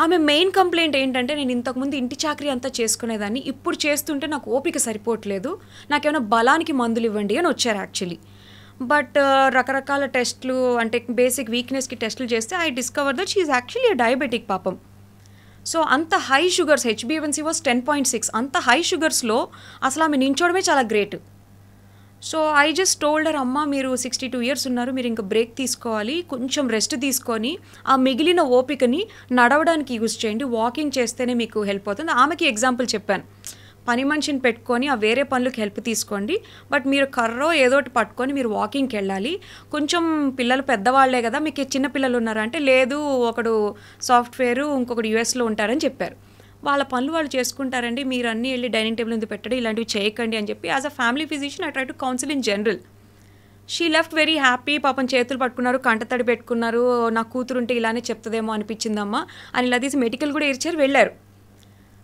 ఆమె మెయిన్ కంప్లైంట్ ఏంటంటే, నేను ఇంతకుముందు ఇంటి చాకరీ అంతా చేసుకునేదాన్ని, ఇప్పుడు చేస్తుంటే నాకు ఓపిక సరిపోవట్లేదు, నాకేమైనా బలానికి మందులు ఇవ్వండి అని వచ్చారు యాక్చువల్లీ. బట్ రకరకాల టెస్ట్లు, అంటే బేసిక్ వీక్నెస్కి టెస్టులు చేస్తే I discover that she is actually a diabetic పాపం. సో అంత హై షుగర్స్, హెచ్బిఎవన్సీ వాజ్ 10.6. అంత హై షుగర్స్లో అసలు ఆమె నించోవడమే చాలా గ్రేట్. సో ఐ జస్ట్ టోల్డర్, అమ్మ మీరు 62 years ఉన్నారు, మీరు ఇంకా బ్రేక్ తీసుకోవాలి, కొంచెం రెస్ట్ తీసుకొని ఆ మిగిలిన ఓపికని నడవడానికి యూజ్ చేయండి, వాకింగ్ చేస్తేనే మీకు హెల్ప్ అవుతుంది. ఆమెకి ఎగ్జాంపుల్ చెప్పాను, పని మనిషిని పెట్టుకొని ఆ వేరే పనులకు హెల్ప్ తీసుకోండి, బట్ మీరు కర్రో ఏదో ఒకటి పట్టుకొని మీరు వాకింగ్కి వెళ్ళాలి. కొంచెం పిల్లలు పెద్దవాళ్లే కదా, మీకు చిన్న పిల్లలు ఉన్నారంటే, లేదు ఒకడు సాఫ్ట్వేర్ ఇంకొకటి యూఎస్లో ఉంటారని చెప్పారు. వాళ్ళ పనులు వాళ్ళు చేసుకుంటారండి, మీరు అన్నీ వెళ్ళి డైనింగ్ టేబుల్ మీద పెట్టండి, ఇలాంటివి చేయకండి అని చెప్పి as a family physician I try to council in general. She left very happy. పాపం చేతులు పట్టుకున్నారు, కంటతడి పెట్టుకున్నారు, నా కూతురుంటే ఇలానే చెప్తుందేమో అనిపించిందమ్మా అని ఇలా తీసి మెడికల్ కూడా ఇచ్చారు, వెళ్ళారు.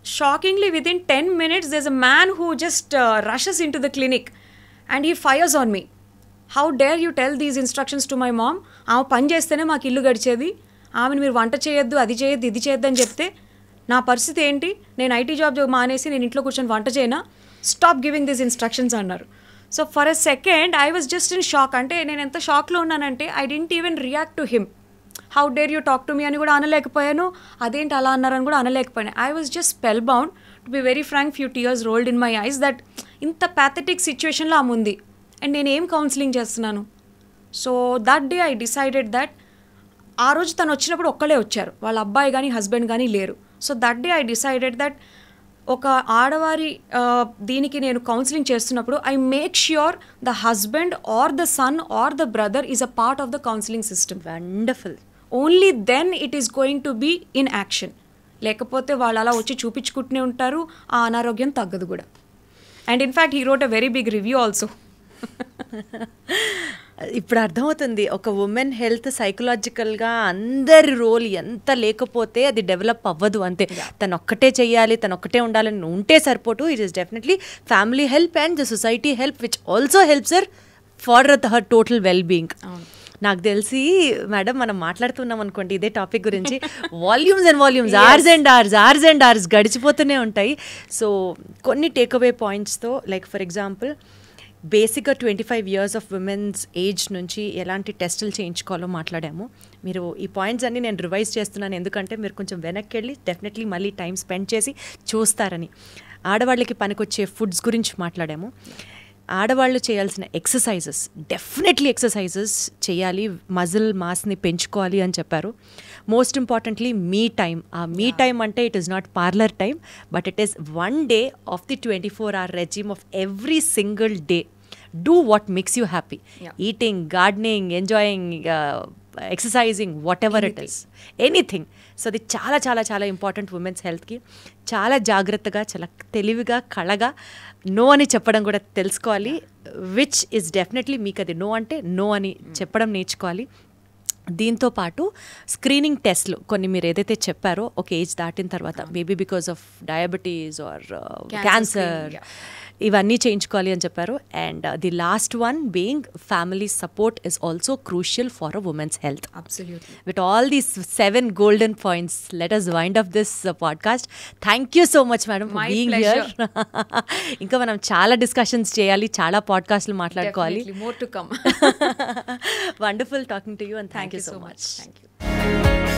Shockingly, within 10 minutes, there's a man who just rushes into the clinic and he fires on me. How dare you tell these instructions to my mom? ఆమె పని చేస్తేనే మాకు ఇల్లు గడిచేది, ఆమెను మీరు వంట చేయొద్దు, అది చేయొద్దు, ఇది చేయొద్దు అని చెప్తే నా పరిస్థితి ఏంటి? నేను ఐటీ జాబ్ మానేసి నేను ఇంట్లో కూర్చొని వంట చేయనా? స్టాప్ గివింగ్ దీస్ ఇన్స్ట్రక్షన్స్ అన్నారు. So for a second I was just in shock. అంటే నేను ఎంత షాక్లో ఉన్నానంటే I didn't even react to him. How dare you talk to me అని కూడా అనలేకపోయాను, అదేంటి అలా అన్నారని కూడా అనలేకపోయాను. I was just spellbound. To be very frank, few tears rolled in my eyes that ఇంత ప్యాథెటిక్ సిచ్యువేషన్లో ఆమె ఉంది అండ్ నేను ఏం కౌన్సిలింగ్ చేస్తున్నాను. So that day I decided that, ఆ రోజు తను వచ్చినప్పుడు ఒక్కలే వచ్చారు, వాళ్ళ అబ్బాయి కానీ హస్బెండ్ కానీ లేరు. So that day I decided that ఒక ఆడవారి దీనికి నేను కౌన్సిలింగ్ చేస్తున్నప్పుడు I make sure the husband or the son or the brother is a part of the counselling system. Wonderful. Only then it is going to be in action. లేకపోతే వాళ్ళు అలా వచ్చి చూపించుకుంటూనే ఉంటారు, ఆ అనారోగ్యం తగ్గదు కూడా. And in fact he wrote a very big review also. ఇప్పుడు అర్థమవుతుంది ఒక ఉమెన్ హెల్త్ సైకలాజికల్గా అందరి రోల్ ఎంత లేకపోతే అది డెవలప్ అవ్వదు. అంతే, తను ఒక్కటే చెయ్యాలి, తను ఒక్కటే ఉండాలని ఉంటే సరిపోటు. It is definitely family help and the society help which also helps for her total well being. నాకు తెలిసి మేడం మనం మాట్లాడుతున్నాం అనుకోండి ఇదే టాపిక్ గురించి, volumes and volumes, hours and hours గడిచిపోతూనే ఉంటాయి. సో కొన్ని టేక్అవే పాయింట్స్తో, లైక్ ఫర్ ఎగ్జాంపుల్ బేసిక్గా 25 years ఆఫ్ ఉమెన్స్ ఏజ్ నుంచి ఎలాంటి టెస్టులు చేయించుకోవాలో మాట్లాడాము. మీరు ఈ పాయింట్స్ అన్నీ నేను రివైజ్ చేస్తున్నాను, ఎందుకంటే మీరు కొంచెం వెనక్కి వెళ్ళి డెఫినెట్లీ మళ్ళీ టైం స్పెండ్ చేసి చూస్తారని. ఆడవాళ్ళకి పనికొచ్చే ఫుడ్స్ గురించి మాట్లాడాము. ఆడవాళ్ళు చేయాల్సిన ఎక్సర్సైజెస్, డెఫినెట్లీ ఎక్సర్సైజెస్ చేయాలి, మజిల్ మాస్ని పెంచుకోవాలి అని చెప్పారు. మోస్ట్ ఇంపార్టెంట్లీ మీ టైం. ఆ మీ టైం అంటే it is not parlour time, but it is 1 day of the 24-hour regime of every single day. Do what makes you happy. Eating, gardening, enjoying, exercising, what ever it is, anything. So అది చాలా చాలా చాలా important women's హెల్త్కి. చాలా జాగ్రత్తగా, చాలా తెలివిగా, కళగా నో అని చెప్పడం కూడా తెలుసుకోవాలి. విచ్ ఈజ్ డెఫినెట్లీ మీకు అది నో అంటే నో అని చెప్పడం నేర్చుకోవాలి. దీంతోపాటు స్క్రీనింగ్ టెస్ట్లు కొన్ని మీరు ఏదైతే చెప్పారో ఒక ఏజ్ దాటిన తర్వాత, maybe because of diabetes or cancer, ఇవన్నీ చేయించుకోవాలి అని చెప్పారు. And the last one being family support is also crucial for a women's health. Absolutely. With all these 7 golden points, let us wind up this podcast. Thank you so much, madam, for being here. ఇంకా మనం చాలా discussions చేయాలి, చాలా పాడ్కాస్ట్లు మాట్లాడుకోవాలి. Definitely more to come. Wonderful talking to you and thank you so much. Thank you.